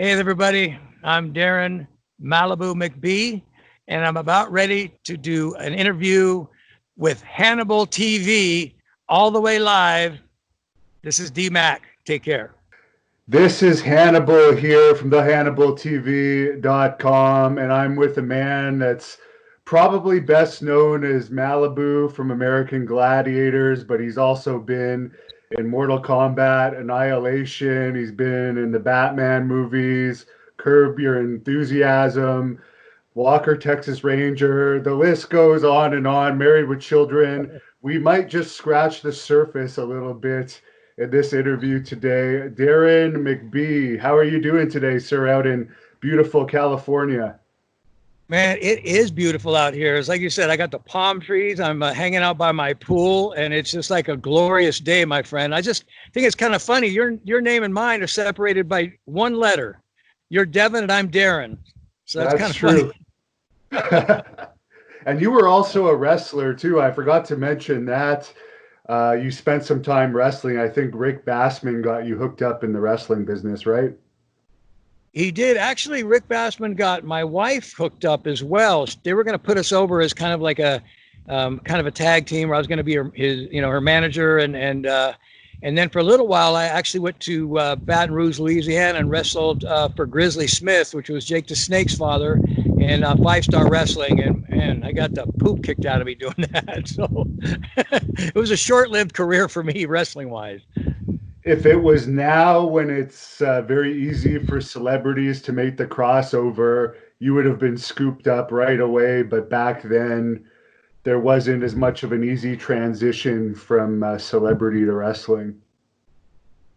Hey, everybody. I'm Deron Malibu McBee, and I'm about ready to do an interview with Hannibal TV all the way live. This is D-Mac. Take care. This is Hannibal here from thehannibaltv.com, and I'm with a man that's probably best known as Malibu from American Gladiators, but he's also been in Mortal Kombat, Annihilation. He's been in the Batman movies, Curb Your Enthusiasm, Walker, Texas Ranger. The list goes on and on. Married with Children. We might just scratch the surface a little bit in this interview today. Deron McBee, how are you doing today, sir, out in beautiful California? Man, it is beautiful out here. It's like you said, I got the palm trees. I'm hanging out by my pool, and it's just like a glorious day, my friend. I just think it's kind of funny. Your name and mine are separated by one letter. You're Devin, and I'm Deron. So that's kind That's of funny. true. And you were also a wrestler too. I forgot to mention that. You spent some time wrestling. I think Rick Bassman got you hooked up in the wrestling business, right? He did. Actually, Rick Bassman got my wife hooked up as well. They were going to put us over as kind of like a kind of a tag team where I was going to be her manager. And then for a little while, I actually went to Baton Rouge, Louisiana, and wrestled for Grizzly Smith, which was Jake the Snake's father, in 5-star wrestling. And I got the poop kicked out of me doing that. So it was a short-lived career for me, wrestling-wise. If it was now when it's very easy for celebrities to make the crossover, you would have been scooped up right away. But back then, there wasn't as much of an easy transition from celebrity to wrestling.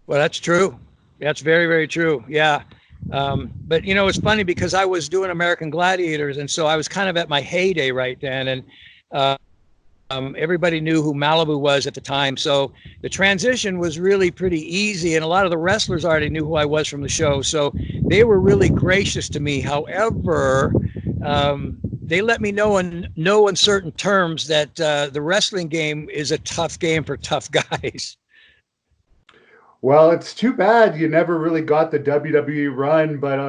Well, that's true. That's very, very true. Yeah. But it's funny because I was doing American Gladiators, and so I was kind of at my heyday right then, and everybody knew who Malibu was at the time. So the transition was really pretty easy, and a lot of the wrestlers already knew who I was from the show. So they were really gracious to me. However, they let me know in no uncertain terms that the wrestling game is a tough game for tough guys. Well, it's too bad you never really got the WWE run, but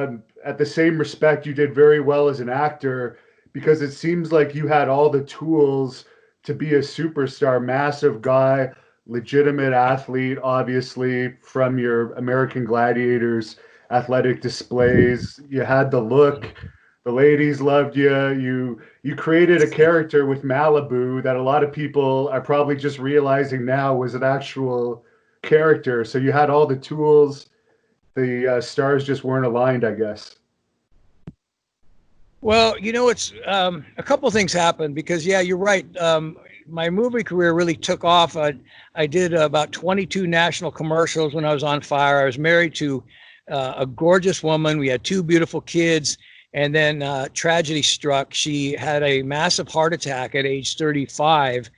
at the same respect, you did very well as an actor because it seems like you had all the tools to be a superstar, massive guy, legitimate athlete, obviously, from your American Gladiators athletic displays. You had the look. The ladies loved you. You created a character with Malibu that a lot of people are probably just realizing now was an actual character. So you had all the tools. The stars just weren't aligned, I guess. Well, it's a couple of things happened because, yeah, you're right. My movie career really took off. I did about 22 national commercials when I was on fire. I was married to a gorgeous woman. We had 2 beautiful kids. And then tragedy struck. She had a massive heart attack at age 35.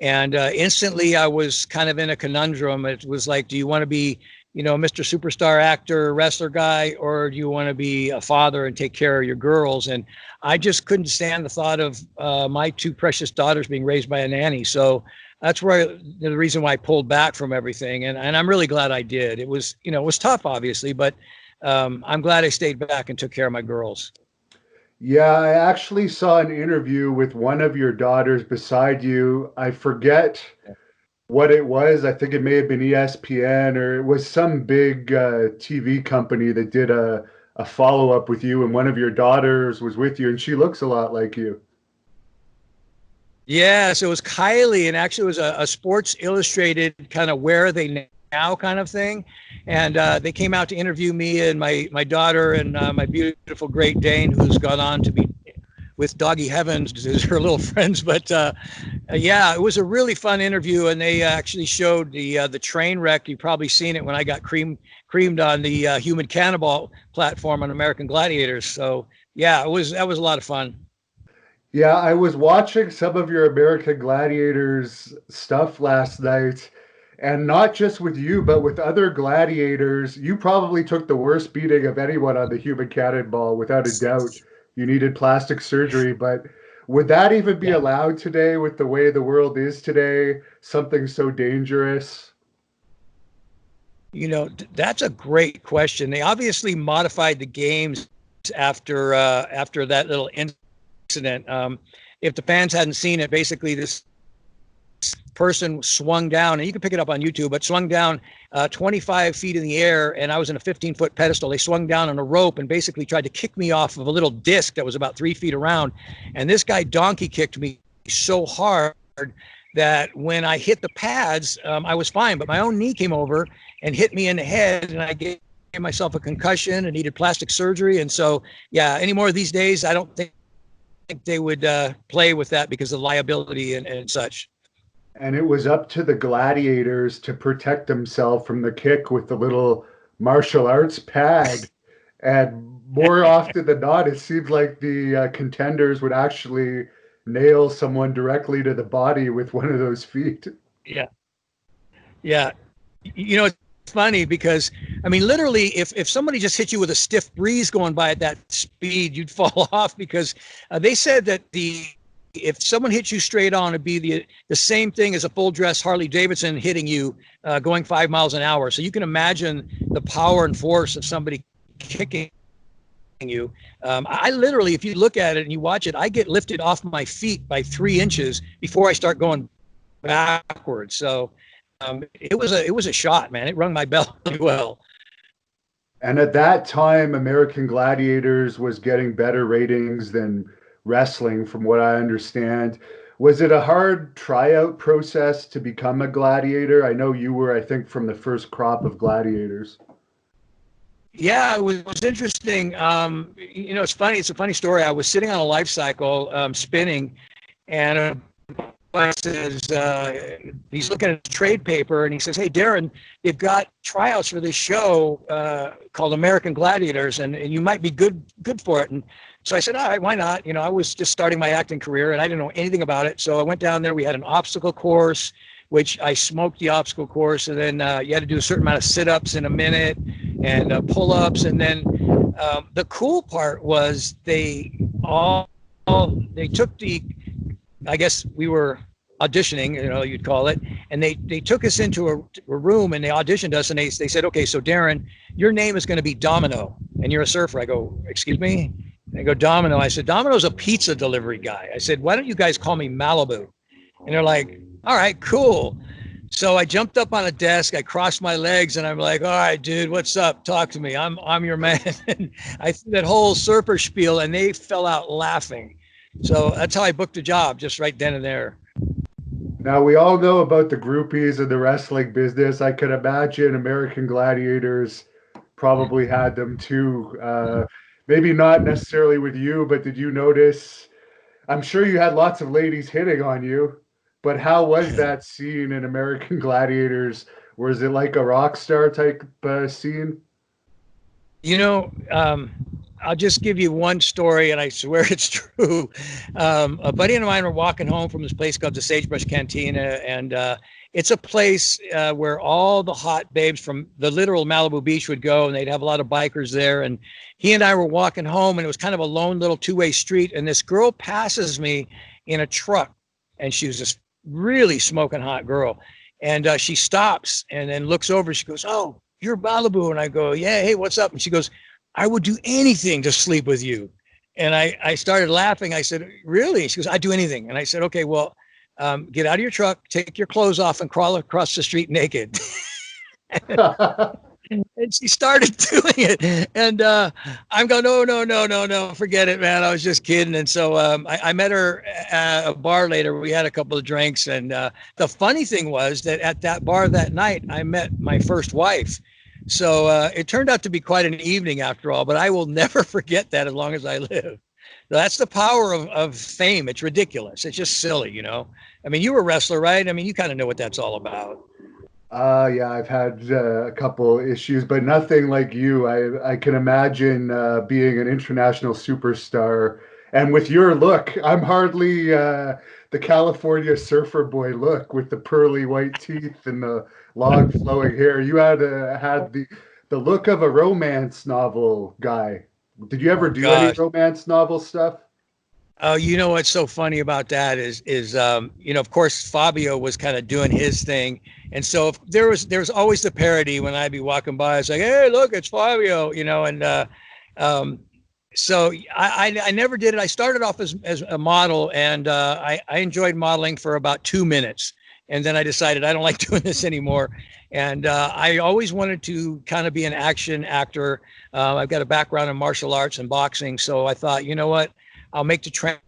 And instantly I was kind of in a conundrum. It was like, do you want to be, Mr. Superstar actor, wrestler guy, or do you want to be a father and take care of your girls? And I just couldn't stand the thought of my 2 precious daughters being raised by a nanny. So that's where the reason why I pulled back from everything. And I'm really glad I did. It was, it was tough, obviously, but I'm glad I stayed back and took care of my girls. Yeah, I actually saw an interview with one of your daughters beside you. I forget what it was. I think it may have been ESPN or it was some big TV company that did a follow-up with you, and one of your daughters was with you, and she looks a lot like you. Yeah, so it was Kylie, and actually it was a Sports Illustrated kind of Where Are They Now kind of thing. And they came out to interview me and my daughter and my beautiful Great Dane, who's gone on to be with Doggy Heavens as her little friends. But yeah, it was a really fun interview, and they actually showed the train wreck. You've probably seen it when I got creamed on the Human Cannibal platform on American Gladiators. So yeah, that was a lot of fun. Yeah, I was watching some of your American Gladiators stuff last night, and not just with you, but with other gladiators. You probably took the worst beating of anyone on the human cannonball, without a doubt. You needed plastic surgery, but would that even be Yeah. allowed today with the way the world is today? Something so dangerous? That's a great question. They obviously modified the games after that little incident. If the fans hadn't seen it, basically this person swung down, and you can pick it up on YouTube, but swung down 25 feet in the air, and I was in a 15-foot pedestal. They swung down on a rope and basically tried to kick me off of a little disc that was about 3 feet around. And this guy donkey kicked me so hard that when I hit the pads, I was fine, but my own knee came over and hit me in the head, and I gave myself a concussion and needed plastic surgery. And so, yeah, anymore these days, I don't think they would play with that because of liability and such. And it was up to the gladiators to protect themselves from the kick with the little martial arts pad. And more often than not, it seemed like the contenders would actually nail someone directly to the body with one of those feet. Yeah. Yeah. It's funny because, I mean, literally, if somebody just hit you with a stiff breeze going by at that speed, you'd fall off because they said that if someone hits you straight on, it'd be the same thing as a full dress Harley Davidson hitting you going 5 miles an hour. So you can imagine the power and force of somebody kicking you. I literally, if you look at it and you watch it, I get lifted off my feet by 3 inches before I start going backwards. So it was a shot, man. It rung my bell really well. And at that time, American Gladiators was getting better ratings than wrestling, from what I understand. Was it a hard tryout process to become a gladiator? I know you were, I think, from the first crop of gladiators. Yeah, it was interesting. It's funny. It's a funny story. I was sitting on a life cycle spinning, and a guy says, he's looking at a trade paper, and he says, "Hey, Deron, they've got tryouts for this show called American Gladiators, and you might be good for it." And so I said, all right, why not? I was just starting my acting career, and I didn't know anything about it. So I went down there. We had an obstacle course, which I smoked the obstacle course. And then you had to do a certain amount of sit-ups in a minute and pull-ups. And then the cool part was they took I guess we were auditioning, you'd call it. And they took us into a room, and they auditioned us. And they said, okay, so Deron, your name is going to be Domino, and you're a surfer. I go, excuse me? They go, Domino. I said, Domino's a pizza delivery guy. I said, why don't you guys call me Malibu? And they're like, all right, cool. So I jumped up on a desk, I crossed my legs, and I'm like, all right, dude, what's up? Talk to me. I'm your man. And I threw that whole surfer spiel, and they fell out laughing. So that's how I booked a job, just right then and there. Now, we all know about the groupies in the wrestling business. I could imagine American Gladiators probably had them too. Maybe not necessarily with you, but did you notice? I'm sure you had lots of ladies hitting on you, but how was that scene in American Gladiators? Was it like a rock star type scene? I'll just give you one story, and I swear it's true. A buddy of mine were walking home from this place called the Sagebrush Cantina, and it's a place where all the hot babes from the literal Malibu Beach would go, and they'd have a lot of bikers there. And he and I were walking home, and it was kind of a lone little two-way street. And this girl passes me in a truck, and she was this really smoking hot girl. And she stops and then looks over. She goes, "Oh, you're Malibu." And I go, "Yeah, hey, what's up?" And she goes, "I would do anything to sleep with you." And I started laughing. I said, "Really?" She goes, "I'd do anything." And I said, "Okay, well, get out of your truck, take your clothes off, and crawl across the street naked." And she started doing it. And I'm going, no, forget it, man. I was just kidding. And so I met her at a bar later. We had a couple of drinks. And the funny thing was that at that bar that night, I met my first wife. So it turned out to be quite an evening after all, but I will never forget that as long as I live. That's the power of fame. It's ridiculous. It's just silly, I mean, you were a wrestler, right? I mean, you kind of know what that's all about. Yeah, I've had a couple issues, but nothing like you. I can imagine being an international superstar. And with your look, I'm hardly the California surfer boy look with the pearly white teeth and the long flowing hair. You had the look of a romance novel guy. Did you ever do any romance novel stuff? Oh, you know what's so funny about that is of course Fabio was kind of doing his thing, and so if there was always the parody when I'd be walking by. It's like, hey, look, it's Fabio, and um, so I never did it. I started off as a model, and I enjoyed modeling for about 2 minutes, and then I decided I don't like doing this anymore. And I always wanted to kind of be an action actor. I've got a background in martial arts and boxing, so I thought, you know what, I'll make the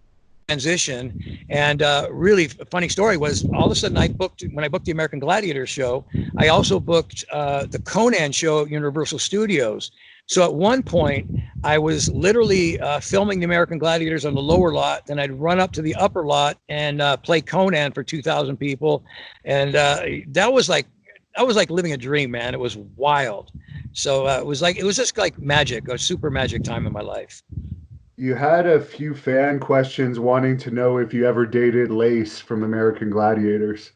transition. And really funny story was all of a sudden when I booked the American Gladiator show, I also booked the Conan show at Universal Studios. So at one point, I was literally filming the American Gladiators on the lower lot. Then I'd run up to the upper lot and play Conan for 2,000 people, and that was like living a dream, man. It was wild. So it was just like magic, a super magic time in my life. You had a few fan questions wanting to know if you ever dated Lace from American Gladiators.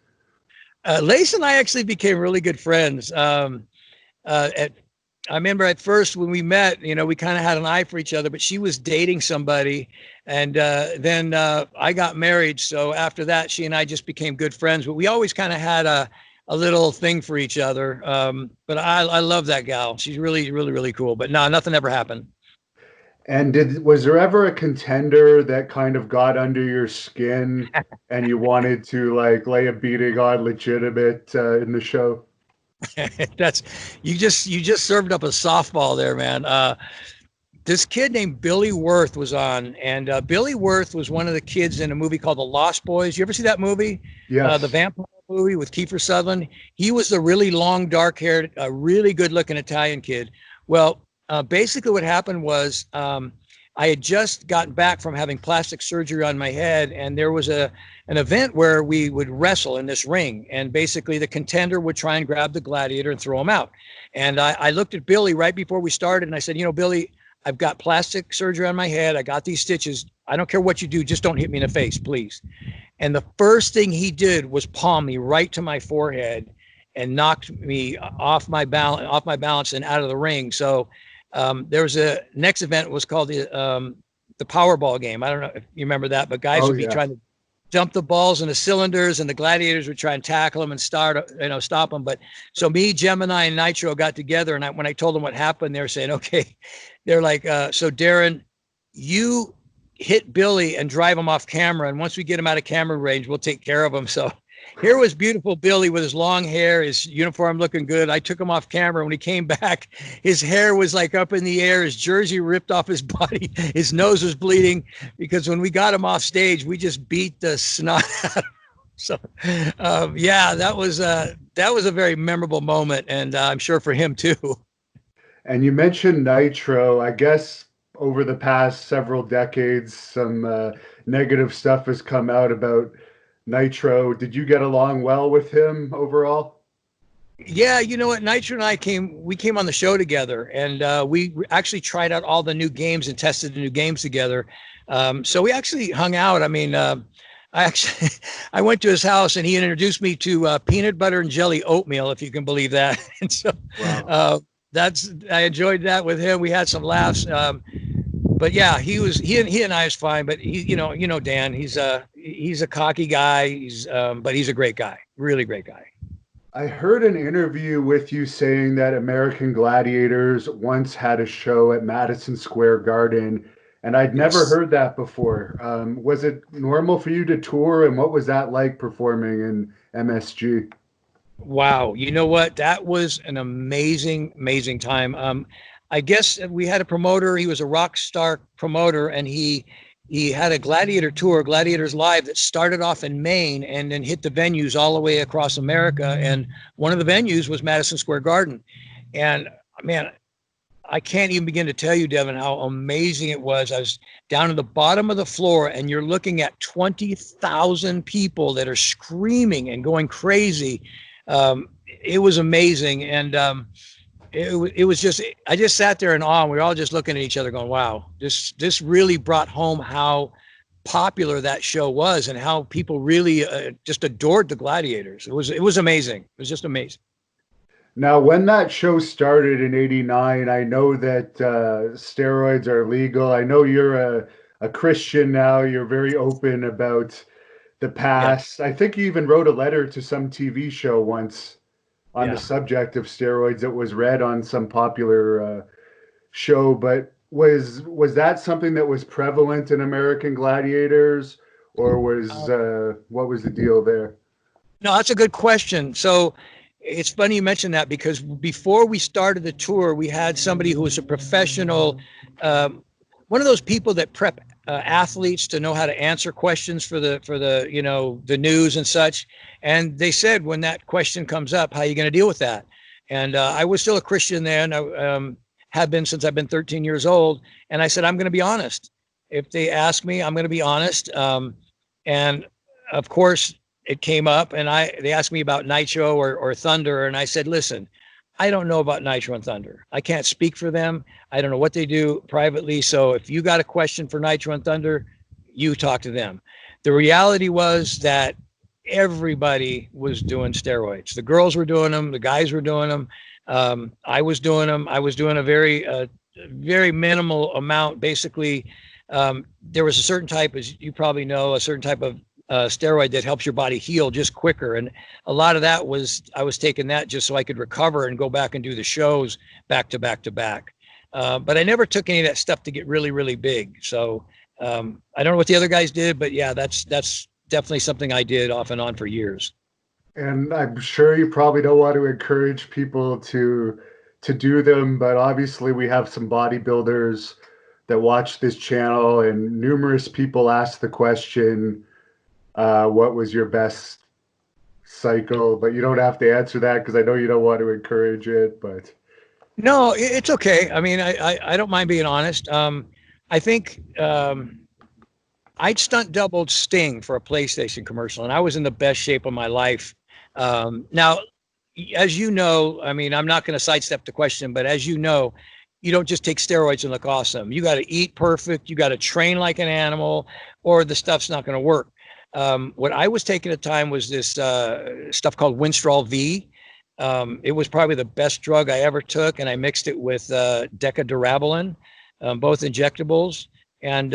Lace and I actually became really good friends. At I remember at first when we met, we kind of had an eye for each other, but she was dating somebody, and then I got married. So after that, she and I just became good friends. But we always kind of had a little thing for each other. But I love that gal. She's really, really, really cool. But no, nothing ever happened. And was there ever a contender that kind of got under your skin and you wanted to like lay a beating on legitimate in the show? That's you just served up a softball there, man. This kid named Billy Worth was on, and Billy Worth was one of the kids in a movie called The Lost Boys. You ever see that movie? The Yes. vampire movie with Kiefer Sutherland. He was the really long, dark-haired, really good-looking Italian kid. Well, basically, what happened was I had just gotten back from having plastic surgery on my head, and there was an event where we would wrestle in this ring, and basically the contender would try and grab the gladiator and throw him out. And I looked at Billy right before we started, and I said, Billy, I've got plastic surgery on my head. I got these stitches. I don't care what you do. Just don't hit me in the face, please. And the first thing he did was palm me right to my forehead and knocked me off my balance and out of the ring. So there was a next event was called the Powerball game. I don't know if you remember that, but guys Oh would be yeah. trying to dump the balls in the cylinders, and the gladiators would try and tackle them and stop them. But so me, Gemini, and Nitro got together, and when I told them what happened, they were saying, okay, they're like, so Deron, you hit Billy and drive him off camera, and once we get him out of camera range, we'll take care of him. So here was beautiful Billy with his long hair, his uniform looking good. I took him off camera. When he came back, his hair was like up in the air. His jersey ripped off his body. His nose was bleeding because when we got him off stage, we just beat the snot out of him. So, yeah, that was a very memorable moment, and I'm sure for him too. And you mentioned Nitro. I guess over the past several decades, some negative stuff has come out about Nitro. Did you get along well with him overall? Yeah, you know what? Nitro and we came on the show together, and we actually tried out all the new games and tested the new games together. So we actually hung out. I mean, I actually I went to his house, and he introduced me to peanut butter and jelly oatmeal, if you can believe that. And so Wow. I enjoyed that with him. We had some laughs. But yeah, he and I is fine. But Dan, he's a cocky guy. But he's a great guy, really great guy. I heard an interview with you saying that American Gladiators once had a show at Madison Square Garden, and I'd never Yes. heard that before. Was it normal for you to tour, and what was that like performing in MSG? Wow. You know what? That was an amazing, amazing time. I guess we had a promoter. He was a rock star promoter, and he had a Gladiator tour, Gladiators Live, that started off in Maine and then hit the venues all the way across America. And one of the venues was Madison Square Garden. And man, I can't even begin to tell you, Devin, how amazing it was. I was down at the bottom of the floor, and you're looking at 20,000 people that are screaming and going crazy. It was amazing. And it was just, I just sat there in awe, and we were all just looking at each other going, wow, this really brought home how popular that show was and how people really just adored the Gladiators. It was amazing. It was just amazing. Now, when that show started in '89, I know that steroids are legal. I know you're a Christian now. You're very open about the Yeah. past. I think you even wrote a letter to some TV show once on the Yeah. subject of steroids that was read on some popular show. But was that something that was prevalent in American Gladiators, or was what was the deal there? No, that's a good question. So it's funny you mentioned that because before we started the tour, we had somebody who was a professional, um, one of those people that prep athletes to know how to answer questions for the the news and such. And they said when that question comes up, how are you going to deal with that? And I was still a Christian then. I have been since I've been 13 years old. And I said I'm going to be honest. If they ask me, I'm going to be honest. And of course, it came up and they asked me about Nitro or Thunder. And I said, listen, I don't know about Nitro and Thunder. I can't speak for them. I don't know what they do privately. So if you got a question for Nitro and Thunder, you talk to them. The reality was that everybody was doing steroids. The girls were doing them. The guys were doing them. I was doing them. I was doing a very minimal amount. Basically, there was a certain type, as you probably know, a certain type of steroid that helps your body heal just quicker. And a lot of that was, I was taking that just so I could recover and go back and do the shows back to back to back. But I never took any of that stuff to get really, really big. So I don't know what the other guys did, but yeah, that's definitely something I did off and on for years. And I'm sure you probably don't want to encourage people to do them, but obviously we have some bodybuilders that watch this channel, and numerous people ask the question, what was your best cycle? But you don't have to answer that because I know you don't want to encourage it. But No, it's okay. I mean, I don't mind being honest. I think I'd stunt doubled Sting for a PlayStation commercial, and I was in the best shape of my life. Now, as you know, I mean, I'm not going to sidestep the question, but as you know, you don't just take steroids and look awesome. You got to eat perfect. You got to train like an animal, or the stuff's not going to work. What I was taking at the time was this stuff called Winstrol V. It was probably the best drug I ever took, and I mixed it with Decadurabolin, both injectables. And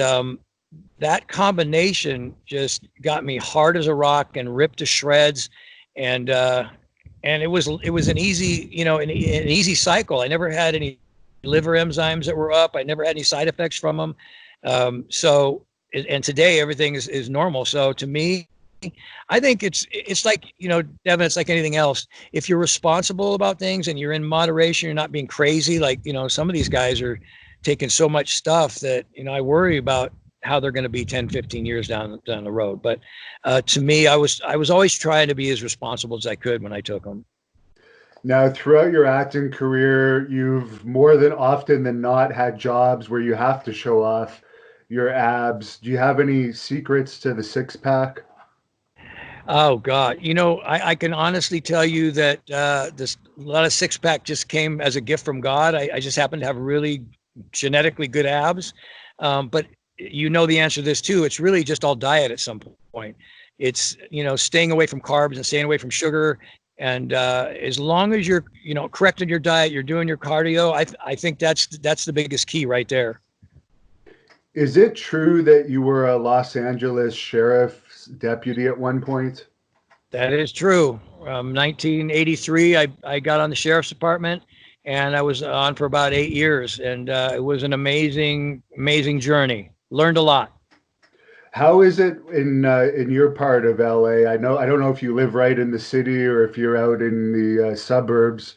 that combination just got me hard as a rock and ripped to shreds. And it was an easy, an easy cycle. I never had any liver enzymes that were up. I never had any side effects from them. And today everything is normal. So to me, I think it's like, Devin, it's like anything else. If you're responsible about things and you're in moderation, you're not being crazy. Like, some of these guys are taking so much stuff that, I worry about how they're going to be 10, 15 years down the road. But to me, I was always trying to be as responsible as I could when I took them. now, throughout your acting career, you've more than often than not had jobs where you have to show off your abs. Do you have any secrets to the six pack? Oh God, I can honestly tell you that this a lot of six pack just came as a gift from God. I just happen to have really genetically good abs, but the answer to this too. It's really just all diet at some point. It's staying away from carbs and staying away from sugar, and as long as you're correcting your diet, you're doing your cardio. I think that's the biggest key right there. Is it true that you were a Los Angeles sheriff's deputy at one point? That is true. 1983, I got on the sheriff's department, and I was on for about 8 years, and it was an amazing, amazing journey. Learned a lot. How is it in your part of LA? I don't know if you live right in the city or if you're out in the suburbs,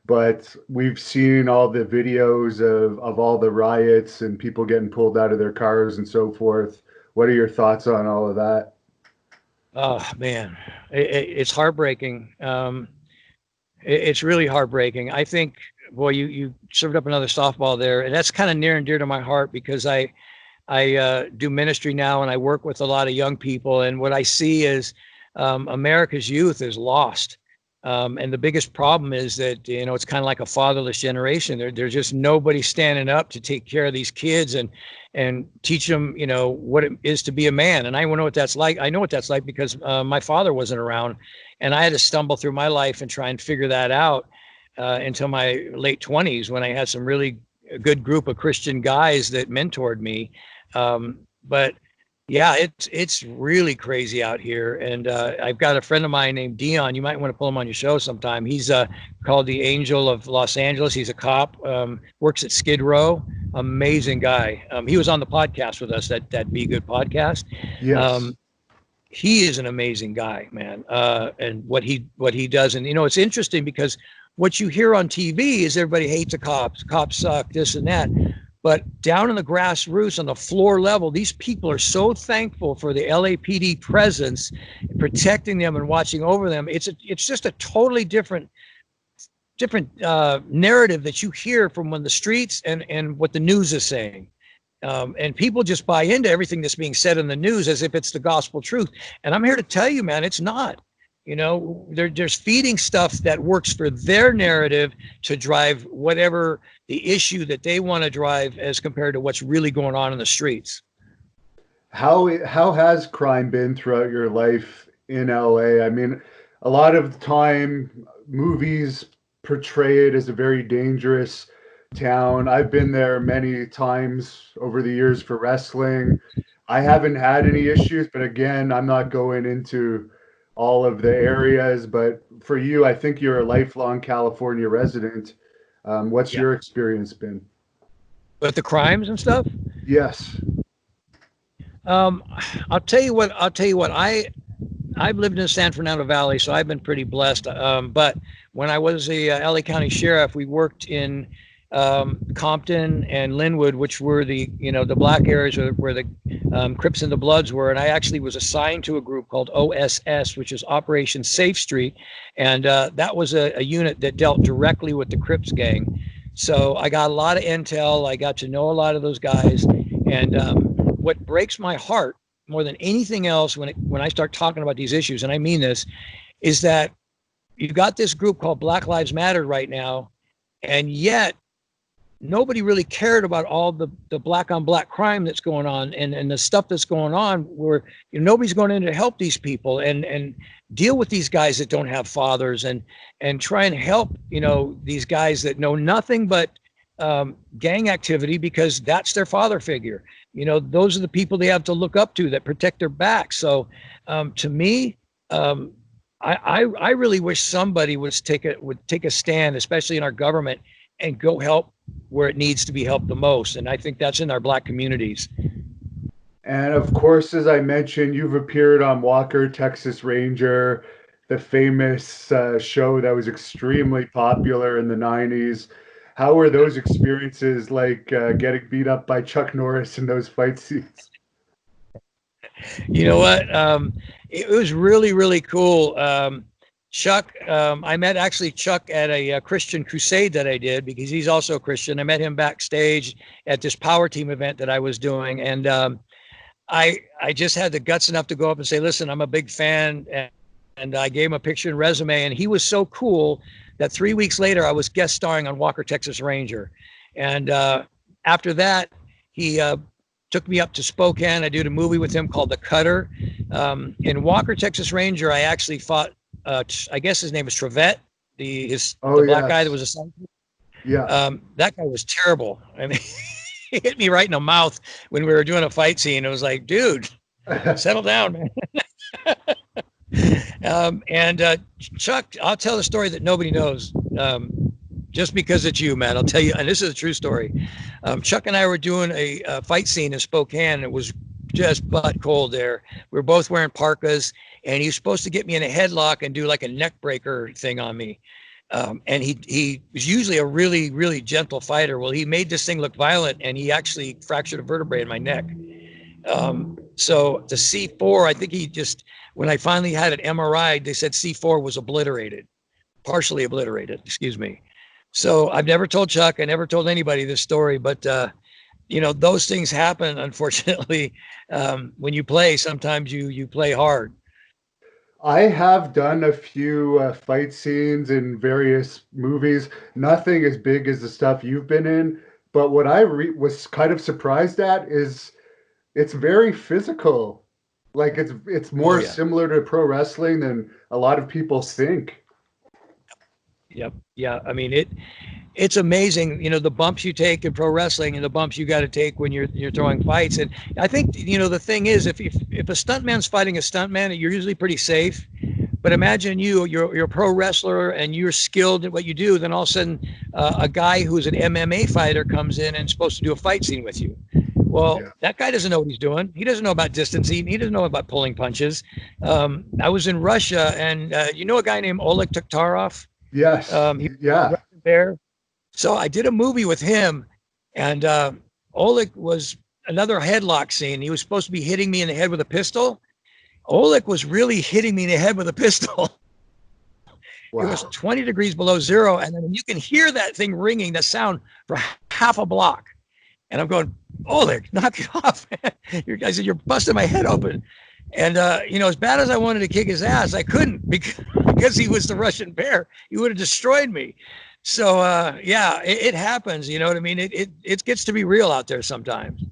but we've seen all the videos of all the riots and people getting pulled out of their cars and so forth. What are your thoughts on all of that? Oh man, it's heartbreaking. It's really heartbreaking. I think, boy, you served up another softball there, and that's kind of near and dear to my heart because I do ministry now and I work with a lot of young people, and what I see is America's youth is lost. And the biggest problem is that, it's kind of like a fatherless generation. There's just nobody standing up to take care of these kids and teach them, what it is to be a man. And I know what that's like. I know what that's like because my father wasn't around, and I had to stumble through my life and try and figure that out until my late 20s when I had some really good group of Christian guys that mentored me. But yeah, it's really crazy out here. And I've got a friend of mine named Deron. You might want to pull him on your show sometime. He's called the Angel of Los Angeles. He's a cop, works at Skid Row. Amazing guy. He was on the podcast with us, that Be Good podcast. Yes. He is an amazing guy, man. And what he does. And, it's interesting because what you hear on TV is everybody hates the cops. Cops suck, this and that. But down in the grassroots, on the floor level, these people are so thankful for the LAPD presence, protecting them and watching over them. It's just a totally different narrative that you hear from when the streets and what the news is saying. And people just buy into everything that's being said in the news as if it's the gospel truth. And I'm here to tell you, man, it's not. There's feeding stuff that works for their narrative to drive whatever the issue that they want to drive as compared to what's really going on in the streets. How has crime been throughout your life in LA? I mean, a lot of the time movies portray it as a very dangerous town. I've been there many times over the years for wrestling. I haven't had any issues, but again, I'm not going into all of the areas. But for you, I think you're a lifelong California resident. What's your experience been? With the crimes and stuff? Yes. I'll tell you what. I've lived in the San Fernando Valley, so I've been pretty blessed. But when I was a LA County sheriff, we worked in Compton and Linwood, which were the black areas where the Crips and the Bloods were. And I actually was assigned to a group called OSS, which is Operation Safe Street. And that was a unit that dealt directly with the Crips gang. So I got a lot of intel. I got to know a lot of those guys. And what breaks my heart more than anything else when I start talking about these issues, and I mean this, is that you've got this group called Black Lives Matter right now, and yet nobody really cared about all the black on black crime that's going on and the stuff that's going on where nobody's going in to help these people and deal with these guys that don't have fathers and try and help these guys that know nothing but gang activity because that's their father figure. Those are the people they have to look up to that protect their back. So to me, I really wish somebody would take a stand, especially in our government, and go help where it needs to be helped the most. And I think that's in our black communities. And of course, as I mentioned, you've appeared on Walker, Texas Ranger, the famous show that was extremely popular in the 90s. How were those experiences like getting beat up by Chuck Norris in those fight scenes? You know what? It was really, really cool. Chuck, I met actually Chuck at a Christian crusade that I did because he's also a Christian. I met him backstage at this power team event that I was doing. And I just had the guts enough to go up and say, listen, I'm a big fan. And I gave him a picture and resume. And he was so cool that 3 weeks later, I was guest starring on Walker, Texas Ranger. And after that, he took me up to Spokane. I did a movie with him called The Cutter. In Walker, Texas Ranger, I actually fought, I guess his name is Trevette, the black guy that was assigned. Yeah. That guy was terrible. I mean, he hit me right in the mouth when we were doing a fight scene. It was like, dude, settle down, man. Chuck, I'll tell the story that nobody knows, just because it's you, man. I'll tell you, and this is a true story. Chuck and I were doing a fight scene in Spokane. It was just butt cold there. We were both wearing parkas, and he was supposed to get me in a headlock and do like a neck breaker thing on me. And he was usually a really, really gentle fighter. Well, he made this thing look violent, and he actually fractured a vertebrae in my neck. So the C4, I think when I finally had an MRI, they said C4 was partially obliterated, excuse me. So I've never told Chuck, I never told anybody this story, but those things happen, unfortunately. When you play, sometimes you play hard. I have done a few fight scenes in various movies, nothing as big as the stuff you've been in. But what I was kind of surprised at is it's very physical. Like it's more similar to pro wrestling than a lot of people think. Yep. Yeah. I mean, it's amazing, the bumps you take in pro wrestling and the bumps you got to take when you're throwing fights. And I think, the thing is, if a stuntman's fighting a stuntman, you're usually pretty safe. But imagine you're a pro wrestler and you're skilled at what you do. Then all of a sudden, a guy who's an MMA fighter comes in and is supposed to do a fight scene with you. Well, that guy doesn't know what he's doing. He doesn't know about distancing. He doesn't know about pulling punches. I was in Russia, and you know a guy named Oleg Tuktarov? Yes. Yeah. There. So I did a movie with him, and Oleg was another headlock scene. He was supposed to be hitting me in the head with a pistol. Oleg was really hitting me in the head with a pistol. Wow. It was 20 degrees below zero, and then you can hear that thing ringing, the sound for half a block. And I'm going, Oleg, knock it off, man. I said, you're busting my head open. And, as bad as I wanted to kick his ass, I couldn't because he was the Russian bear. He would have destroyed me. So, it happens. You know what I mean? It gets to be real out there sometimes.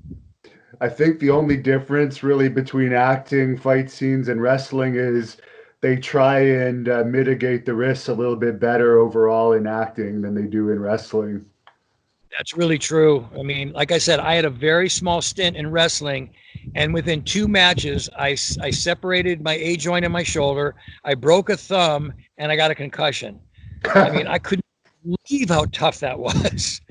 I think the only difference really between acting, fight scenes, and wrestling is they try and mitigate the risks a little bit better overall in acting than they do in wrestling. That's really true. I mean, like I said, I had a very small stint in wrestling, and within 2 matches, I separated my A joint in my shoulder, I broke a thumb, and I got a concussion. I mean, I couldn't believe how tough that was.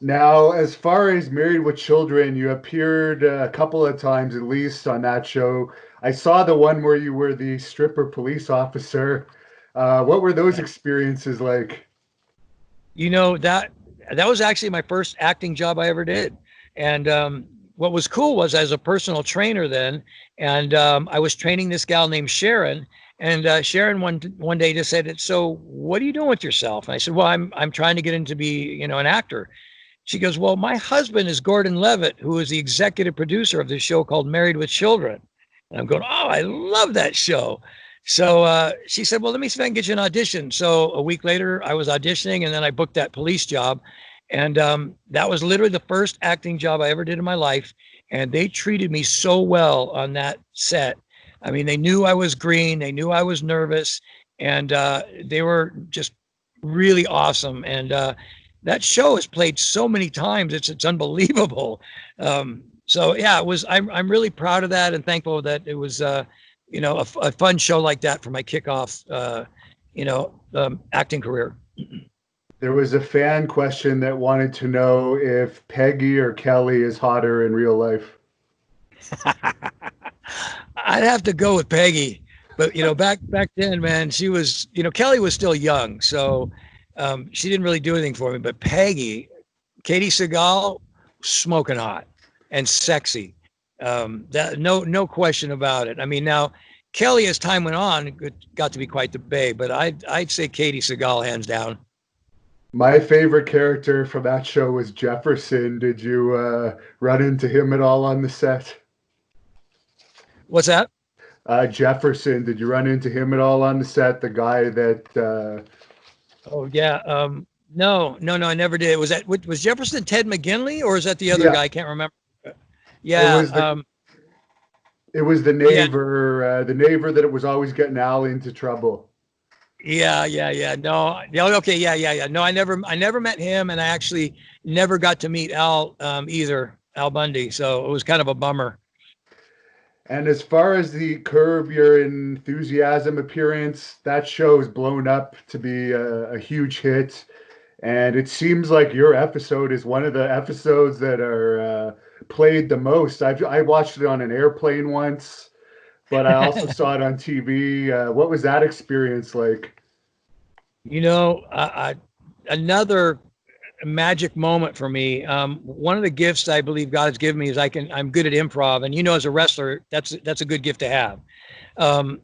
Now, as far as Married with Children, you appeared a couple of times at least on that show. I saw the one where you were the stripper police officer. What were those experiences like? That was actually my first acting job I ever did. And what was cool was I was a personal trainer then, and I was training this gal named Sharon. And Sharon one day just said, "So what are you doing with yourself?" And I said, "Well, I'm trying to get into be, an actor." She goes, "Well, my husband is Gordon Levitt, who is the executive producer of this show called Married with Children." And I'm going, "Oh, I love that show." So she said, "Well, let me see if I can get you an audition." So a week later, I was auditioning, and then I booked that police job. And that was literally the first acting job I ever did in my life. And they treated me so well on that set. I mean, they knew I was green. They knew I was nervous. And they were just really awesome. And that show is played so many times. It's unbelievable. So yeah, it was, I'm really proud of that and thankful that it was, a fun show like that for my kickoff, acting career. There was a fan question that wanted to know if Peggy or Kelly is hotter in real life. I'd have to go with Peggy, but back then, man, she was, Kelly was still young, so she didn't really do anything for me. But Peggy, Katie Seagal, smoking hot and sexy. That no question about it. I mean, now Kelly, as time went on, got to be quite the babe, but I'd say Katie Seagal hands down. My favorite character from that show was Jefferson. Did you run into him at all on the set? What's that? Jefferson. Did you run into him at all on the set? The guy that. Oh yeah. No, I never did. Was Jefferson Ted McGinley, or is that the other guy? I can't remember. Yeah. It was the neighbor. The neighbor that it was always getting Al into trouble. Yeah. No. Okay. Yeah. No, I never met him, and I actually never got to meet Al either, Al Bundy. So it was kind of a bummer. And as far as the Curb Your Enthusiasm appearance, that show is blown up to be a huge hit. And it seems like your episode is one of the episodes that are played the most. I watched it on an airplane once, but I also saw it on TV. What was that experience like? Another magic moment for me. One of the gifts I believe God has given me is I'm good at improv, and as a wrestler, that's a good gift to have.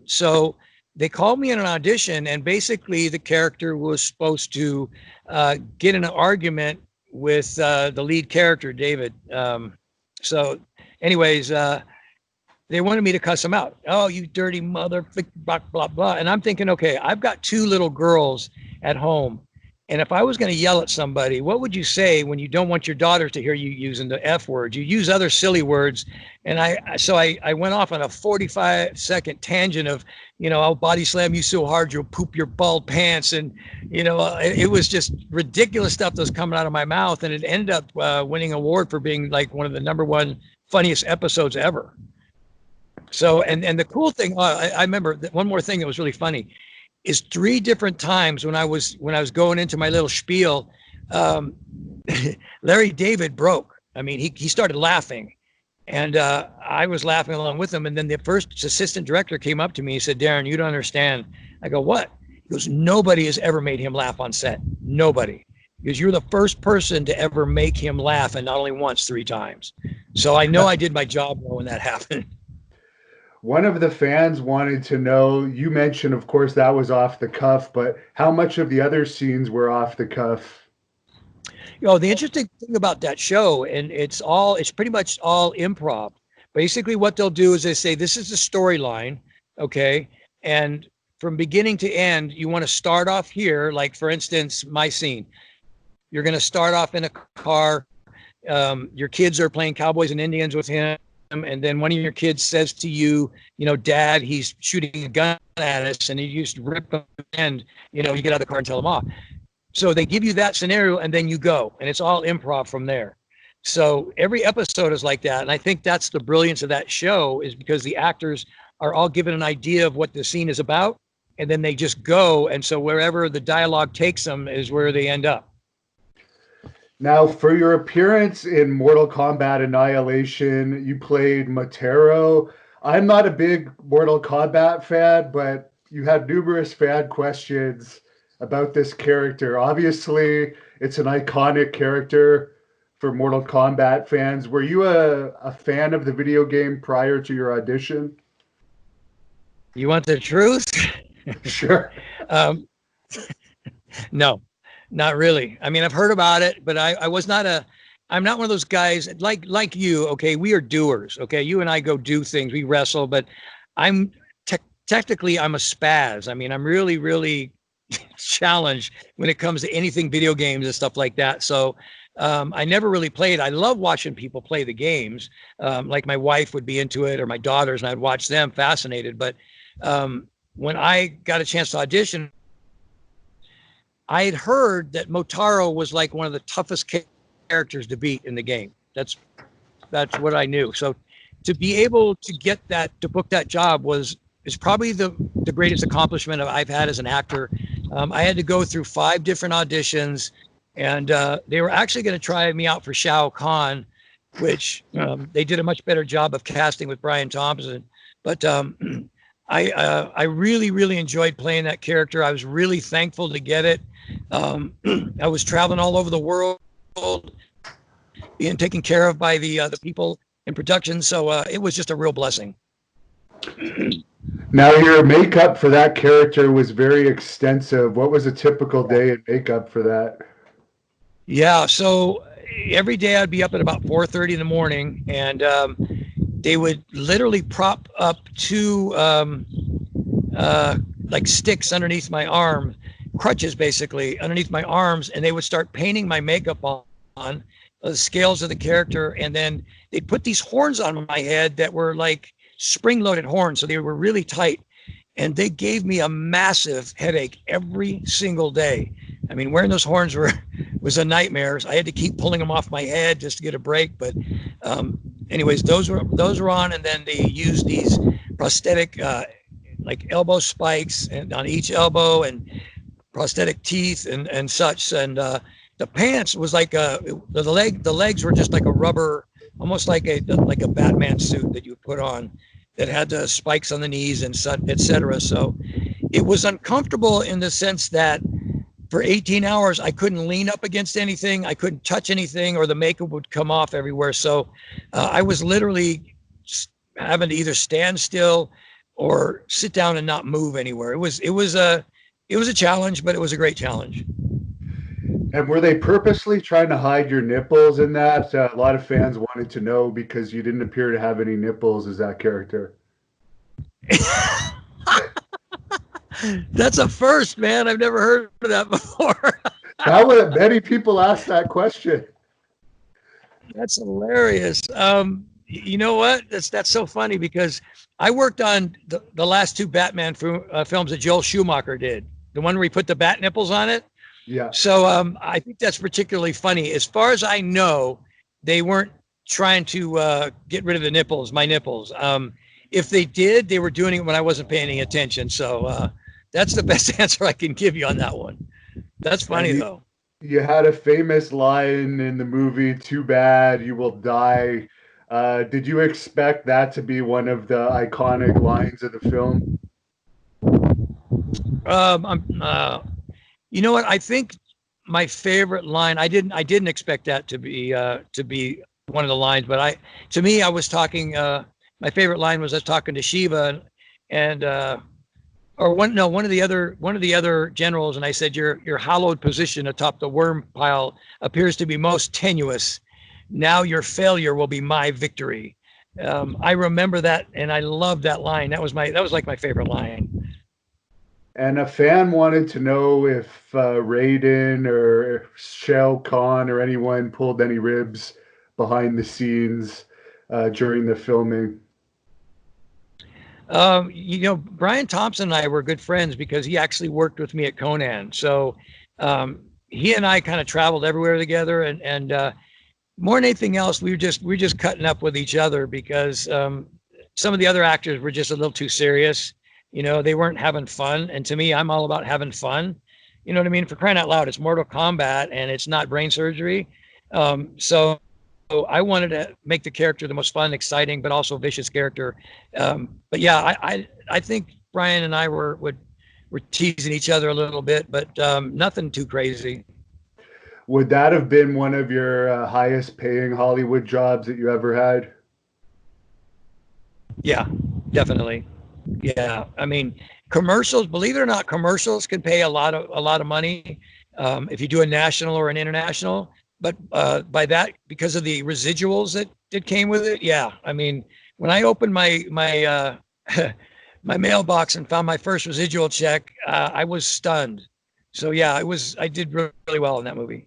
So they called me in an audition, and basically the character was supposed to get in an argument with the lead character, David. So anyways, they wanted me to cuss him out. "Oh, you dirty mother, blah, blah, blah." And I'm thinking, okay, I've got 2 little girls at home, And if I was going to yell at somebody, what would you say when you don't want your daughters to hear you using the F word? You use other silly words. And I went off on a 45-second tangent of, I'll body slam you so hard you'll poop your bald pants. And, it was just ridiculous stuff that was coming out of my mouth. And it ended up winning an award for being like one of the #1 funniest episodes ever. So, and the cool thing, I remember that one more thing that was really funny is 3 different times when I was going into my little spiel, Larry David broke. I mean, he started laughing, and I was laughing along with him. And then the first assistant director came up to me and said, "Deron, you don't understand." I go, "What?" He goes, "Nobody has ever made him laugh on set. Nobody. Because you're the first person to ever make him laugh, and not only once, 3 times." So I know I did my job well when that happened. One of the fans wanted to know, you mentioned, of course, that was off the cuff, but how much of the other scenes were off the cuff? The interesting thing about that show, and it's pretty much all improv. Basically, what they'll do is they say, this is the storyline, okay? And from beginning to end, you want to start off here, like, for instance, my scene. You're going to start off in a car. Your kids are playing cowboys and Indians with him. And then one of your kids says to you, "Dad, he's shooting a gun at us," and you just rip him, and you get out of the car and tell him off. So they give you that scenario, and then you go, and it's all improv from there. So every episode is like that, and I think that's the brilliance of that show, is because the actors are all given an idea of what the scene is about, and then they just go, and so wherever the dialogue takes them is where they end up. Now, for your appearance in Mortal Kombat Annihilation, you played Motaro. I'm not a big Mortal Kombat fan, but you had numerous fan questions about this character. Obviously, it's an iconic character for Mortal Kombat fans. Were you a fan of the video game prior to your audition? You want the truth? Sure. No. Not really. I mean, I've heard about it, but I'm not one of those guys like you. Okay. We are doers. Okay. You and I go do things. We wrestle, but technically I'm a spaz. I mean, I'm really, really challenged when it comes to anything video games and stuff like that. So, I never really played. I love watching people play the games. Like my wife would be into it, or my daughters, and I'd watch them fascinated. But, when I got a chance to audition, I had heard that Motaro was like one of the toughest characters to beat in the game. That's what I knew. So to be able to book that job is probably the greatest accomplishment I've had as an actor. I had to go through 5 different auditions, and they were actually going to try me out for Shao Kahn, which they did a much better job of casting with Brian Thompson. But I really, really enjoyed playing that character. I was really thankful to get it. I was traveling all over the world, being taken care of by the people in production. So it was just a real blessing. Now, your makeup for that character was very extensive. What was a typical day in makeup for that? Yeah, so every day I'd be up at about 4:30 in the morning, and they would literally prop up 2 like sticks underneath my arm, crutches basically underneath my arms, and they would start painting my makeup on the scales of the character, and then they'd put these horns on my head that were like spring-loaded horns, so they were really tight, and they gave me a massive headache every single day. I mean, wearing those horns was a nightmare. I had to keep pulling them off my head just to get a break. But anyways, those were on, and then they used these prosthetic like elbow spikes and on each elbow, and prosthetic teeth and such. And the pants was like the legs were just like a rubber, almost like a Batman suit that you would put on, that had the spikes on the knees and such, etc. So it was uncomfortable in the sense that for 18 hours, I couldn't lean up against anything. I couldn't touch anything, or the makeup would come off everywhere. So I was literally having to either stand still or sit down and not move anywhere. It was a challenge, but it was a great challenge. And were they purposely trying to hide your nipples in that? A lot of fans wanted to know because you didn't appear to have any nipples as that character. That's a first, man. I've never heard of that before. That would many people ask that question. That's hilarious. You know what? That's so funny because I worked on the last two Batman films that Joel Schumacher did. The one where he put the bat nipples on it. Yeah. So I think that's particularly funny. As far as I know, they weren't trying to get rid of the nipples, my nipples. If they did, they were doing it when I wasn't paying any attention. So that's the best answer I can give you on that one. That's funny, though. You had a famous line in the movie, "Too bad you will die." Did you expect that to be one of the iconic lines of the film? You know what? I think my favorite line. I didn't expect that to be one of the lines, but to me, I was talking. My favorite line was I was talking to Shiva, and one of the other generals, and I said, your hollowed position atop the worm pile appears to be most tenuous. Now your failure will be my victory. I remember that, and I loved that line. That was like my favorite line. And a fan wanted to know if Raiden or Shao Kahn or anyone pulled any ribs behind the scenes during the filming. Brian Thompson and I were good friends because he actually worked with me at Conan. So he and I kind of traveled everywhere together, and more than anything else, we were just cutting up with each other because some of the other actors were just a little too serious. They weren't having fun. And to me, I'm all about having fun. You know what I mean? For crying out loud, it's Mortal Kombat and it's not brain surgery. So I wanted to make the character the most fun, exciting, but also vicious character. But yeah, I think Brian and I were teasing each other a little bit, but nothing too crazy. Would that have been one of your highest paying Hollywood jobs that you ever had? Yeah, definitely. Yeah, I mean, commercials. Believe it or not, commercials can pay a lot of money if you do a national or an international. But by that, because of the residuals that came with it, yeah. I mean, when I opened my my mailbox and found my first residual check, I was stunned. So yeah, I did really well in that movie.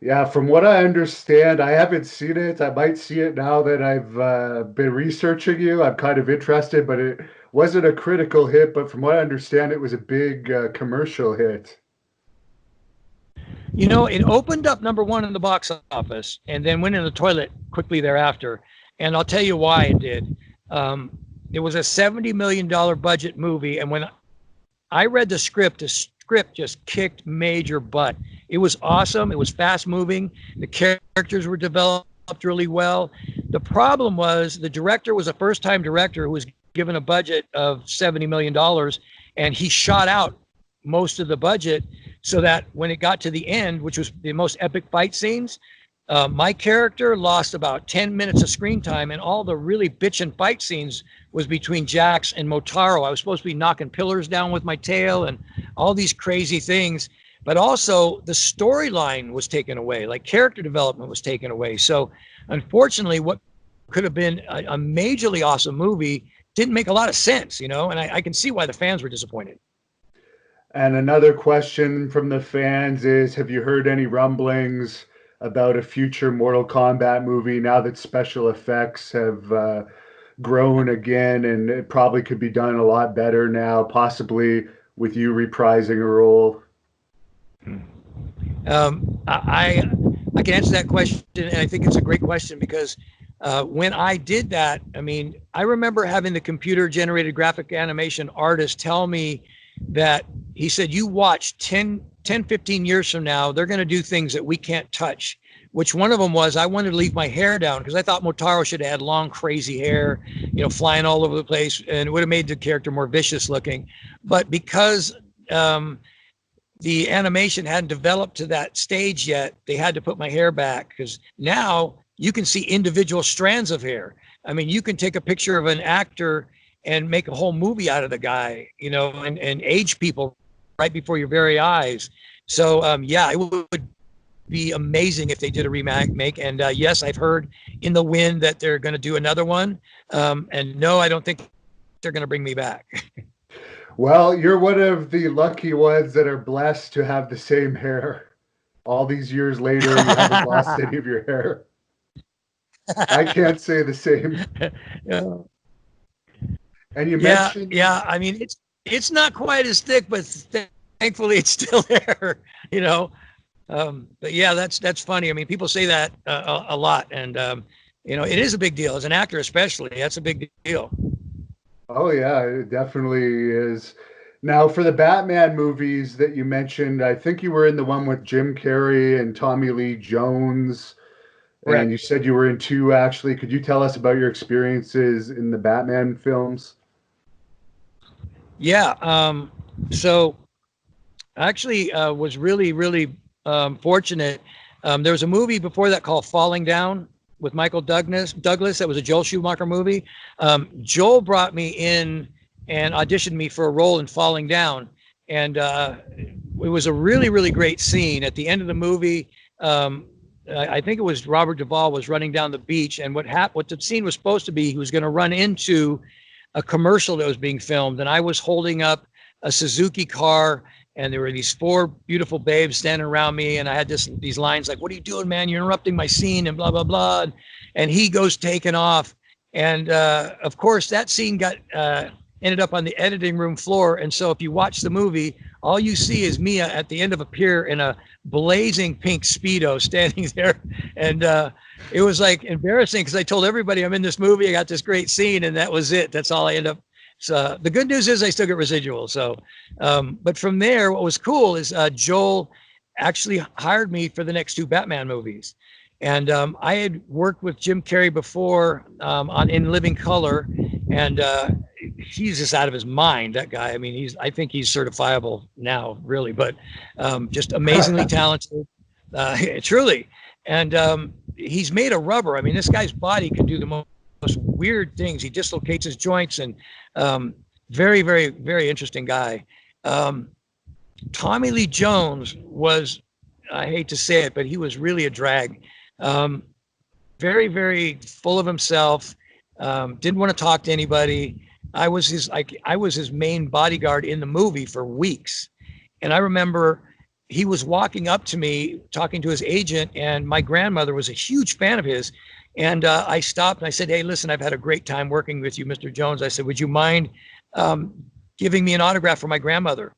Yeah, from what I understand, I haven't seen it. I might see it now that I've been researching you. I'm kind of interested, but it wasn't a critical hit. But from what I understand, it was a big commercial hit. It opened up #1 in the box office and then went in the toilet quickly thereafter. And I'll tell you why it did. It was a $70 million budget movie. And when I read the script just kicked major butt. It was awesome. It was fast moving. The characters were developed really well. The problem was the director was a first time director who was given a budget of $70 million, and he shot out most of the budget so that when it got to the end, which was the most epic fight scenes, my character lost about 10 minutes of screen time, and all the really bitchin' fight scenes was between Jax and Motaro. I was supposed to be knocking pillars down with my tail and all these crazy things, but also the storyline was taken away, like character development was taken away. So unfortunately, what could have been a majorly awesome movie didn't make a lot of sense, and I can see why the fans were disappointed. And another question from the fans is, have you heard any rumblings about a future Mortal Kombat movie now that special effects have grown again, and it probably could be done a lot better now, possibly with you reprising a role? I can answer that question, and I think it's a great question because when I did that, I mean, I remember having the computer-generated graphic animation artist tell me that he said, you watch 10, 15 years from now, they're going to do things that we can't touch, which one of them was I wanted to leave my hair down because I thought Motaro should have had long, crazy hair, flying all over the place, and it would have made the character more vicious looking. But because the animation hadn't developed to that stage yet, they had to put my hair back because now you can see individual strands of hair. I mean, you can take a picture of an actor and make a whole movie out of the guy, and age people right before your very eyes. So, yeah, it would be amazing if they did a remake. And yes, I've heard in the wind that they're going to do another one. And no, I don't think they're going to bring me back. Well, you're one of the lucky ones that are blessed to have the same hair. All these years later, you haven't lost any of your hair. I can't say the same. Yeah. And you Yeah, mentioned, yeah. I mean, it's not quite as thick, but thankfully it's still there. You know. But yeah, that's funny. I mean, people say that a lot, and it is a big deal as an actor, especially. That's a big deal. oh yeah, it definitely is. Now, for the Batman movies that you mentioned, I think you were in the one with Jim Carrey and Tommy Lee Jones, and Correct. you said you were in two actually. Could you tell us about your experiences in the Batman films? Yeah. So I actually was really, really fortunate. There was a movie before that called Falling Down with Michael Douglas. That was a Joel Schumacher movie. Joel brought me in and auditioned me for a role in Falling Down, and it was a really, really great scene at the end of the movie. I think it was Robert Duvall was running down the beach, and what the scene was supposed to be, he was going to run into a commercial that was being filmed, and I was holding up a Suzuki car, and there were these four beautiful babes standing around me, and I had these lines like, "What are you doing, man? You're interrupting my scene," and blah blah blah. And he goes taking off, and of course that scene got ended up on the editing room floor. And so if you watch the movie, all you see is Mia at the end of a pier in a blazing pink Speedo standing there, and it was like embarrassing because I told everybody I'm in this movie. I got this great scene, and that was it. That's all I end up. So the good news is I still get residuals. So, but from there, what was cool is Joel actually hired me for the next two Batman movies, and I had worked with Jim Carrey before on In Living Color, and he's just out of his mind. That guy. I mean, I think he's certifiable now, really, but just amazingly talented, truly, and he's made of rubber. I mean, this guy's body can do the most weird things. He dislocates his joints, and very, very, very interesting guy. Tommy Lee Jones was, I hate to say it, but he was really a drag. Very, very full of himself. Didn't want to talk to anybody. I was his main bodyguard in the movie for weeks. And I remember he was walking up to me talking to his agent, and my grandmother was a huge fan of his. And I stopped and I said, "Hey, listen, I've had a great time working with you, Mr. Jones." I said, "Would you mind giving me an autograph for my grandmother?"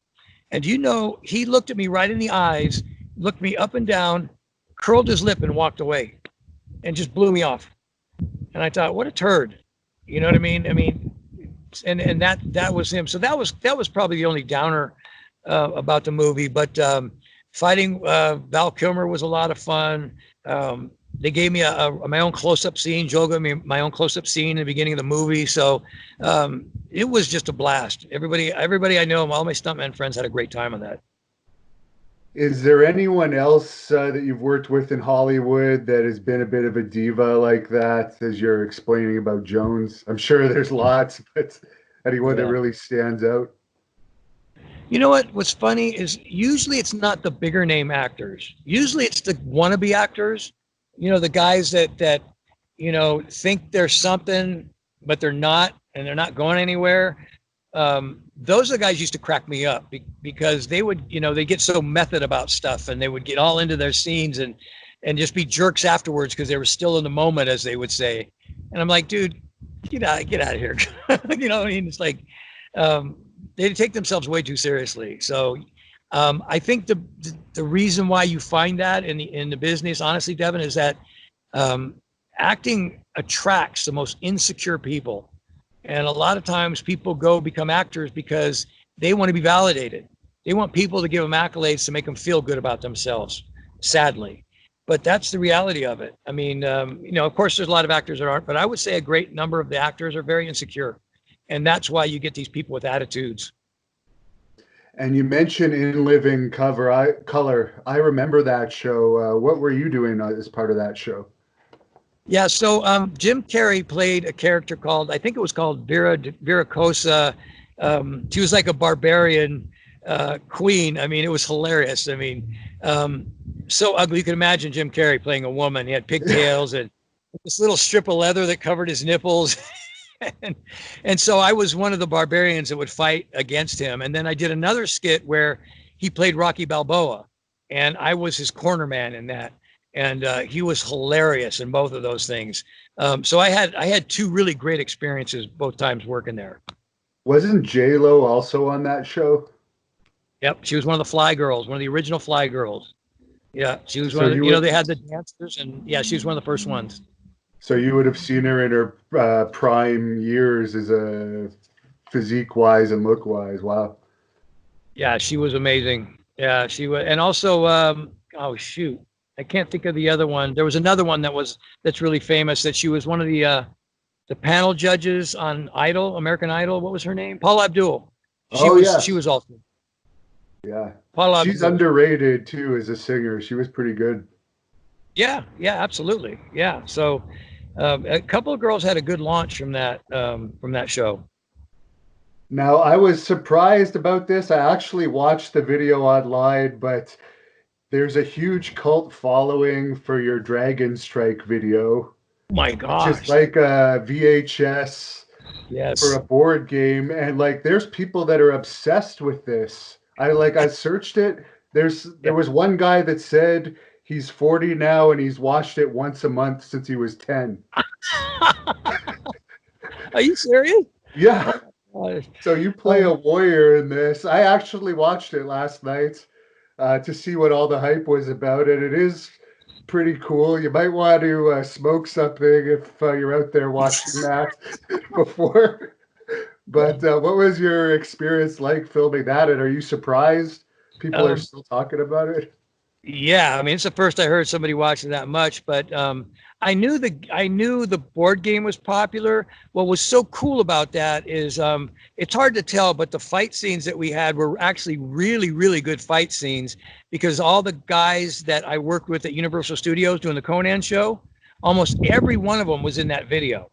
And he looked at me right in the eyes, looked me up and down, curled his lip and walked away and just blew me off. And I thought, what a turd. You know what I mean? And that was him. So that was probably the only downer about the movie. But fighting Val Kilmer was a lot of fun. They gave me my own close-up scene. Joel gave me my own close-up scene in the beginning of the movie. So it was just a blast. Everybody I know, all my stuntman friends had a great time on that. Is there anyone else that you've worked with in Hollywood that has been a bit of a diva like that, as you're explaining about Jones? I'm sure there's lots, but anyone that Yeah. really stands out? You know what? What's funny is usually it's not the bigger name actors. Usually it's the wannabe actors. The guys that think they're something, but they're not, and they're not going anywhere. Those are the guys used to crack me up because they would, they get so method about stuff, and they would get all into their scenes and just be jerks afterwards because they were still in the moment, as they would say. And I'm like, dude, get out of here. It's like they take themselves way too seriously. So I think the reason why you find that in the business, honestly, Devin, is that acting attracts the most insecure people. And a lot of times people become actors because they want to be validated. They want people to give them accolades to make them feel good about themselves, sadly. But that's the reality of it. I mean, of course, there's a lot of actors that aren't, but I would say a great number of the actors are very insecure. And that's why you get these people with attitudes. And you mentioned In Living Color. I remember that show. What were you doing as part of that show? Yeah, so Jim Carrey played a character called, I think it was called Vera Cosa. She was like a barbarian queen. I mean, it was hilarious. I mean, so ugly. You can imagine Jim Carrey playing a woman. He had pigtails and this little strip of leather that covered his nipples. and, and so I was one of the barbarians that would fight against him. And then I did another skit where he played Rocky Balboa, and I was his corner man in that. And he was hilarious in both of those things. So I had two really great experiences both times working there. Wasn't J-Lo also on that show? Yep, she was one of the Fly Girls, one of the original Fly Girls. Yeah, she was So one of the, you would, they had the dancers, and yeah, she was one of the first ones. so you would have seen her in her prime years as a physique-wise and look-wise. Wow. Yeah, she was amazing. Yeah, she was, and also, oh shoot, I can't think of the other one. There was another one that's really famous. That she was one of the panel judges on Idol, American Idol. What was her name? Paula Abdul. Oh, yes. She was also. Yeah. Paula She's Abdul. underrated too as a singer. She was pretty good. Yeah, absolutely. Yeah. So a couple of girls had a good launch from that show. Now, I was surprised about this. I actually watched the video online, but there's a huge cult following for your Dragon Strike video. Oh my gosh. Just like a VHS for a board game. And like there's people that are obsessed with this. I searched it. There was one guy that said he's 40 now and he's watched it once a month since he was 10. Are you serious? Yeah. So you play a warrior in this. I actually watched it last night to see what all the hype was about it. It is pretty cool. You might want to smoke something if you're out there watching that before. But what was your experience like filming that? And are you surprised people are still talking about it? Yeah, I mean, it's the first I heard somebody watching that much, but I knew the board game was popular. What was so cool about that is it's hard to tell, but the fight scenes that we had were actually really, really good fight scenes because all the guys that I worked with at Universal Studios doing the Conan show, almost every one of them was in that video.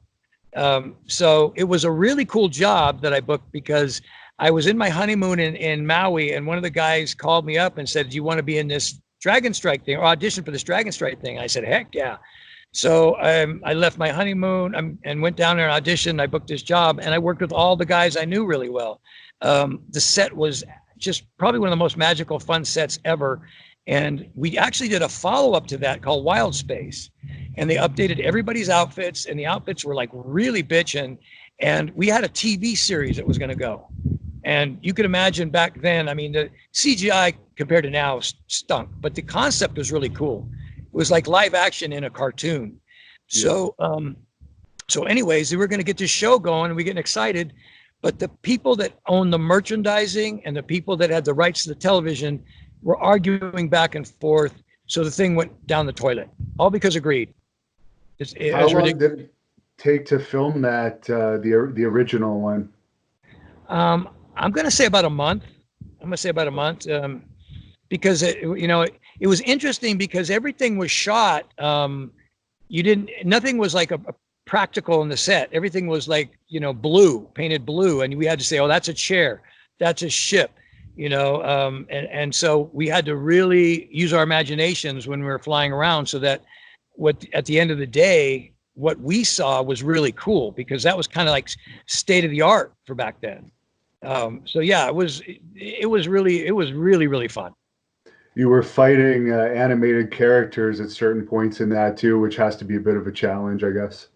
So it was a really cool job that I booked because I was in my honeymoon in Maui, and one of the guys called me up and said, "Do you want to be in this Dragon Strike thing or audition for this Dragon Strike thing?" I said, "Heck yeah." So I left my honeymoon and went down there and auditioned. I booked this job and I worked with all the guys I knew really well. The set was just probably one of the most magical, fun sets ever. And we actually did a follow-up to that called Wild Space. And they updated everybody's outfits, and the outfits were like really bitching. And we had a TV series that was going to go. And you can imagine back then, I mean, the CGI compared to now stunk, but the concept was really cool. It was like live action in a cartoon. Yeah. So anyways, we were going to get this show going and we're getting excited, but the people that owned the merchandising and the people that had the rights to the television were arguing back and forth. So the thing went down the toilet, all because of greed. How long did it take to film that, the original one? I'm going to say about a month. Because it was interesting because everything was shot. Nothing was like a practical in the set. Everything was like, blue, painted blue. And we had to say, oh, that's a chair. That's a ship, and so we had to really use our imaginations when we were flying around so that at the end of the day, what we saw was really cool because that was kind of like state of the art for back then. So yeah, it was really, really fun. You were fighting animated characters at certain points in that too, which has to be a bit of a challenge, I guess.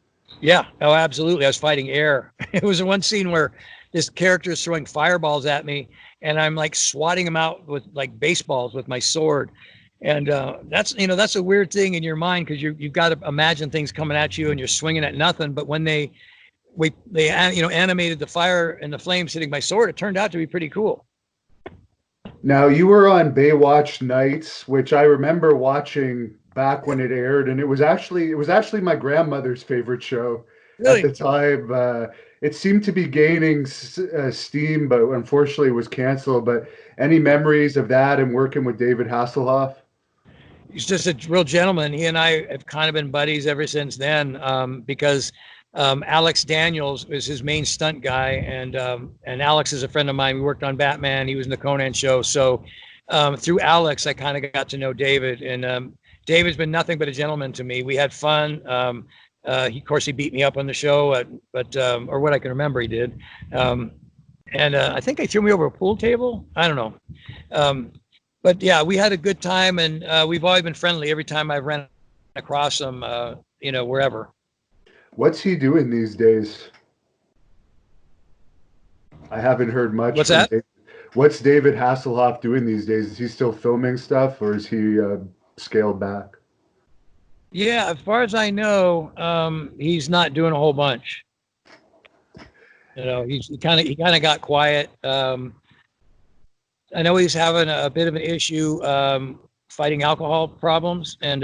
Yeah, oh, absolutely. I was fighting air. It was one scene where this character is throwing fireballs at me and I'm like swatting them out with like baseballs with my sword. And that's a weird thing in your mind because you've got to imagine things coming at you and you're swinging at nothing. But when they animated the fire and the flames hitting my sword, it turned out to be pretty cool. Now, you were on Baywatch Nights, which I remember watching back when it aired, and it was actually my grandmother's favorite show at the time. It seemed to be gaining steam, but unfortunately it was canceled. But any memories of that and working with David Hasselhoff? He's just a real gentleman. He and I have kind of been buddies ever since then because Alex Daniels is his main stunt guy, and Alex is a friend of mine. We worked on Batman. He was in the Conan show. So through Alex, I kind of got to know David, and David's been nothing but a gentleman to me. We had fun. Of course, he beat me up on the show, but or what I can remember, he did. And I think he threw me over a pool table. I don't know. But yeah, we had a good time, and we've always been friendly every time I've ran across him, wherever. What's he doing these days? I haven't heard much. What's that? What's David Hasselhoff doing these days? Is he still filming stuff, or is he scaled back? Yeah, as far as I know, he's not doing a whole bunch. He kind of got quiet. I know he's having a bit of an issue fighting alcohol problems, and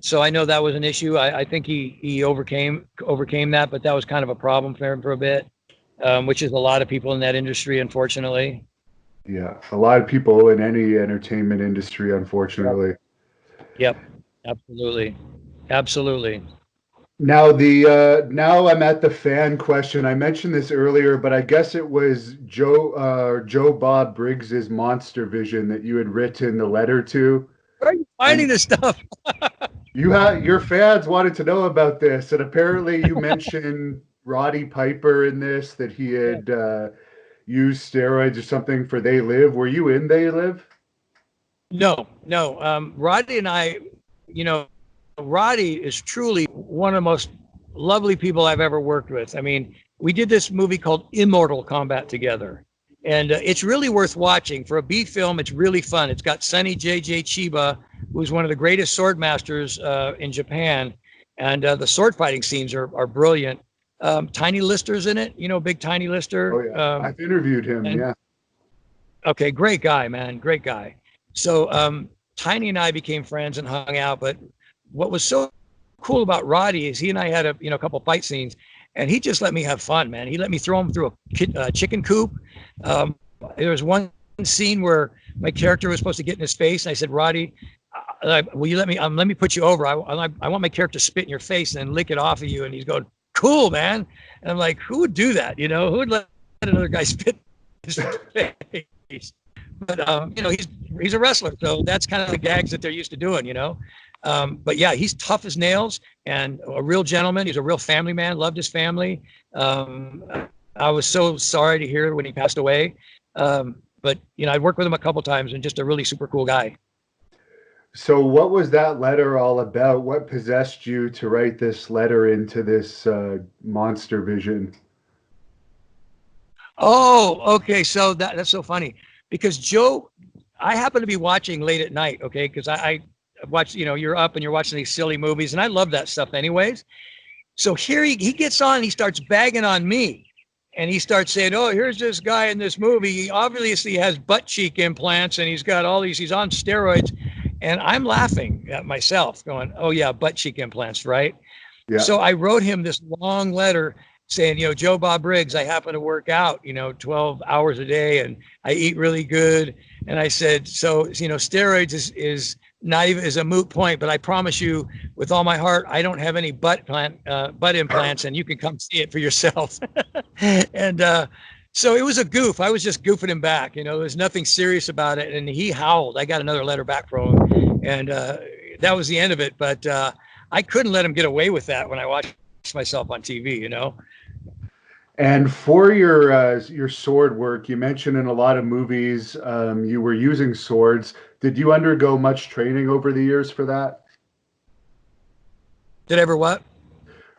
so I know that was an issue. I think he overcame that, but that was kind of a problem for him for a bit, which is a lot of people in that industry, unfortunately. Yeah, a lot of people in any entertainment industry, unfortunately. Yep, absolutely. Now now I'm at the fan question. I mentioned this earlier, but I guess it was Joe Bob Briggs's Monster Vision that you had written the letter to. Where are you finding this stuff? Your fans wanted to know about this, and apparently you mentioned Roddy Piper in this, that he had used steroids or something for They Live. Were you in They Live? No. Roddy and I, Roddy is truly one of the most lovely people I've ever worked with. I mean, we did this movie called Immortal Kombat together, and it's really worth watching. For a B film, it's really fun. It's got Sonny J.J. Chiba, who's one of the greatest sword masters in Japan, and the sword fighting scenes are brilliant. Tiny Lister's in it, big Tiny Lister. Oh, yeah. I've interviewed him, yeah. Okay, great guy, man, great guy. So Tiny and I became friends and hung out, but what was so cool about Roddy is he and I had a couple fight scenes, and he just let me have fun, man. He let me throw him through a chicken coop. There was one scene where my character was supposed to get in his face, and I said, Roddy, will you let me put you over? I want my character to spit in your face and then lick it off of you. And he's going, cool, man. And I'm like, who would do that? Who would let another guy spit in his face? But he's a wrestler, so that's kind of the gags that they're used to doing, But yeah, he's tough as nails and a real gentleman. He's a real family man, loved his family. I was so sorry to hear when he passed away. But I'd worked with him a couple times, and just a really super cool guy. So what was that letter all about? What possessed you to write this letter into this Monster Vision? Oh, okay. So that's so funny, because Joe, I happen to be watching late at night, okay? Because I watch, you're up and you're watching these silly movies, and I love that stuff anyways. So here he gets on and he starts bagging on me. And he starts saying, oh, here's this guy in this movie. He obviously has butt cheek implants, and he's got he's on steroids. And I'm laughing at myself going, oh yeah, butt cheek implants, right? Yeah. So I wrote him this long letter saying, Joe Bob Briggs, I happen to work out, 12 hours a day, and I eat really good. And I said, so, steroids is not even is a moot point, but I promise you with all my heart, I don't have any butt implants, and you can come see it for yourself. And so it was a goof. I was just goofing him back. There was nothing serious about it. And he howled. I got another letter back from him, and that was the end of it. But I couldn't let him get away with that when I watched myself on TV, And for your sword work, you mentioned in a lot of movies you were using swords. Did you undergo much training over the years for that? Did I ever what?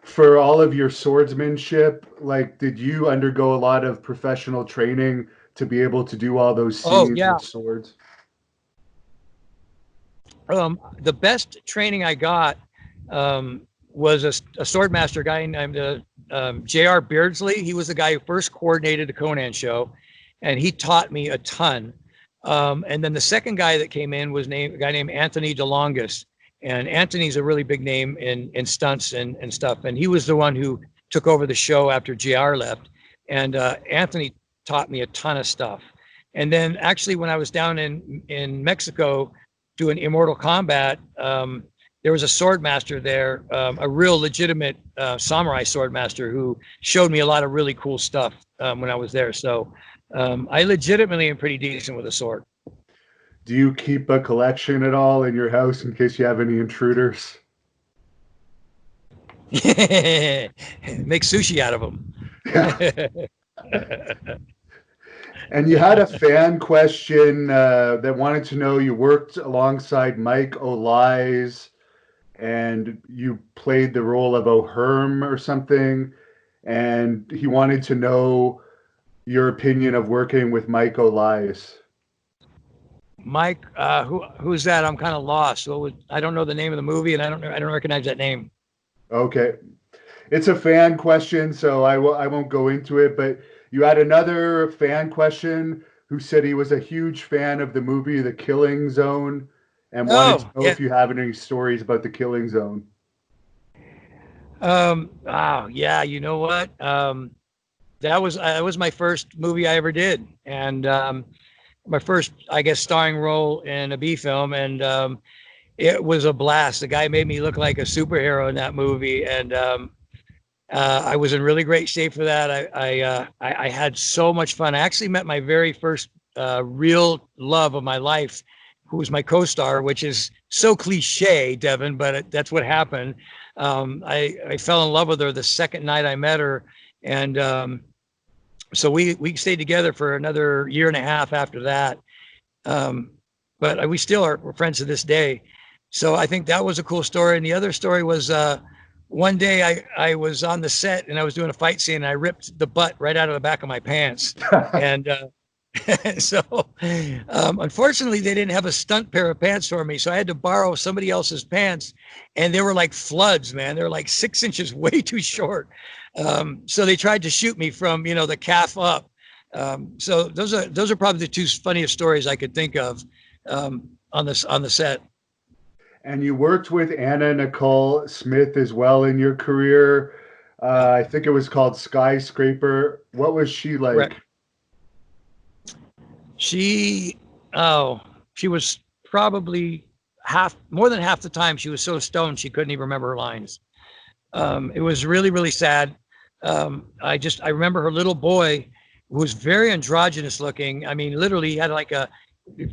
For all of your swordsmanship, did you undergo a lot of professional training to be able to do all those scenes with swords? The best training I got was a swordmaster guy named J.R. Beardsley. He was the guy who first coordinated the Conan show, and he taught me a ton. And then the second guy that came in was a guy named Anthony DeLongis. And Anthony's a really big name in stunts and stuff. And he was the one who took over the show after JR left. And Anthony taught me a ton of stuff. And then actually when I was down in Mexico doing Immortal Kombat, there was a sword master there, a real legitimate samurai sword master who showed me a lot of really cool stuff when I was there. So I legitimately am pretty decent with a sword. Do you keep a collection at all in your house in case you have any intruders? Make sushi out of them. Yeah. And you had a fan question that wanted to know, you worked alongside Mike Olize and you played the role of O'Herm or something. And he wanted to know your opinion of working with Mike Olize. Mike, who's that? I'm kind of lost. I don't know the name of the movie, and I don't recognize that name. Okay. It's a fan question, so I won't go into it, but you had another fan question who said he was a huge fan of the movie The Killing Zone and wanted to Oh, know yeah. if you have any stories about The Killing Zone. Oh, yeah. You know what? That was my first movie I ever did, and my first, I guess, starring role in a B film, and it was a blast. The guy made me look like a superhero in that movie, and I was in really great shape for that. I had so much fun. I actually met my very first real love of my life, who was my co-star, which is so cliche, Devin, but that's what happened. I fell in love with her the second night I met her, and so we stayed together for another year and a half after that. Um, but we still are we're friends to this day. So I think that was a cool story. And the other story was one day I was on the set and I was doing a fight scene and I ripped the butt right out of the back of my pants. And so unfortunately, they didn't have a stunt pair of pants for me. So I had to borrow somebody else's pants. And they were like floods, man. They were like 6 inches way too short. So they tried to shoot me from, the calf up. So those are probably the two funniest stories I could think of on the set. And you worked with Anna Nicole Smith as well in your career. Yeah, I think it was called Skyscraper. What was she like? correct. She, oh, she was probably more than half the time she was so stoned she couldn't even remember her lines. It was really, really sad. I remember her little boy who was very androgynous looking. I mean, literally he had like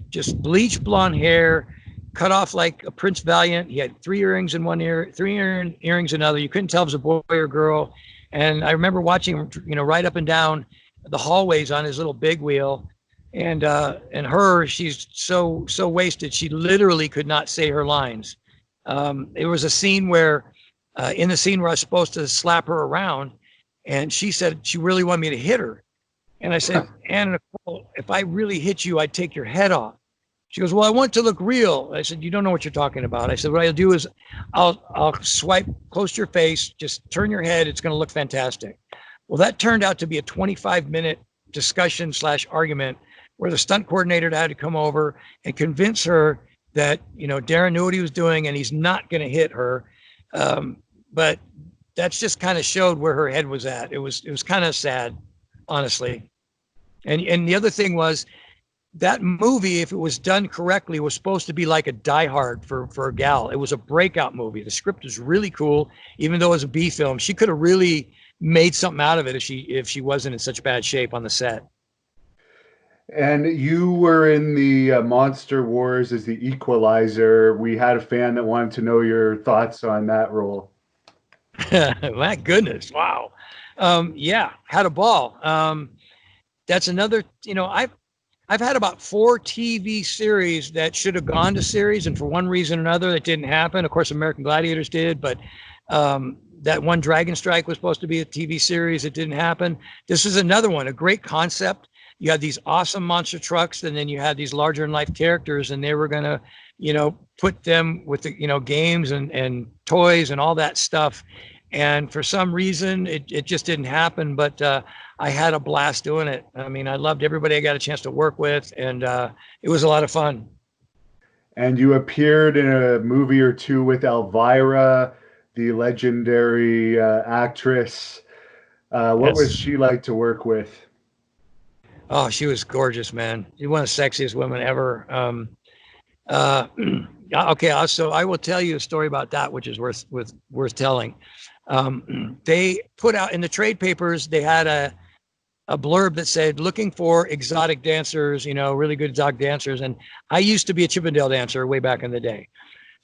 just bleached blonde hair, cut off like a Prince Valiant. He had three earrings in one ear, earrings in another. You couldn't tell if it was a boy or girl. And I remember watching him, right up and down the hallways on his little big wheel. And she's so wasted, she literally could not say her lines. It was a scene where, in the scene where I was supposed to slap her around, and she said she really wanted me to hit her. And I said, Anna Nicole, if I really hit you, I'd take your head off. She goes, well, I want it to look real. I said, you don't know what you're talking about. I said, what I'll do is I'll swipe close to your face, just turn your head. It's going to look fantastic. Well, that turned out to be a 25-minute discussion / argument where the stunt coordinator had to come over and convince her that, Deron knew what he was doing and he's not going to hit her. But that's just kind of showed where her head was at. It was kind of sad, honestly. And the other thing was, that movie, if it was done correctly, was supposed to be like a Die Hard for a gal. It was a breakout movie. The script was really cool, even though it was a B film. She could have really made something out of it if she wasn't in such bad shape on the set. And you were in the Monster Wars as the Equalizer. We had a fan that wanted to know your thoughts on that role. My goodness. Wow. Yeah, had a ball. That's another, I've had about 4 TV series that should have gone to series, and for one reason or another, that didn't happen. Of course, American Gladiators did, but that one Dragon Strike was supposed to be a TV series. It didn't happen. This is another one, a great concept. You had these awesome monster trucks, and then you had these larger than life characters, and they were going to, put them with the, games and toys and all that stuff. And for some reason, it just didn't happen. But I had a blast doing it. I mean, I loved everybody I got a chance to work with, and it was a lot of fun. And you appeared in a movie or two with Elvira, the legendary actress. What was she like to work with? Oh, she was gorgeous, man. She's one of the sexiest women ever. Okay, so I will tell you a story about that, which is worth telling. They put out in the trade papers, they had a blurb that said, looking for exotic dancers, really good exotic dancers. And I used to be a Chippendale dancer way back in the day.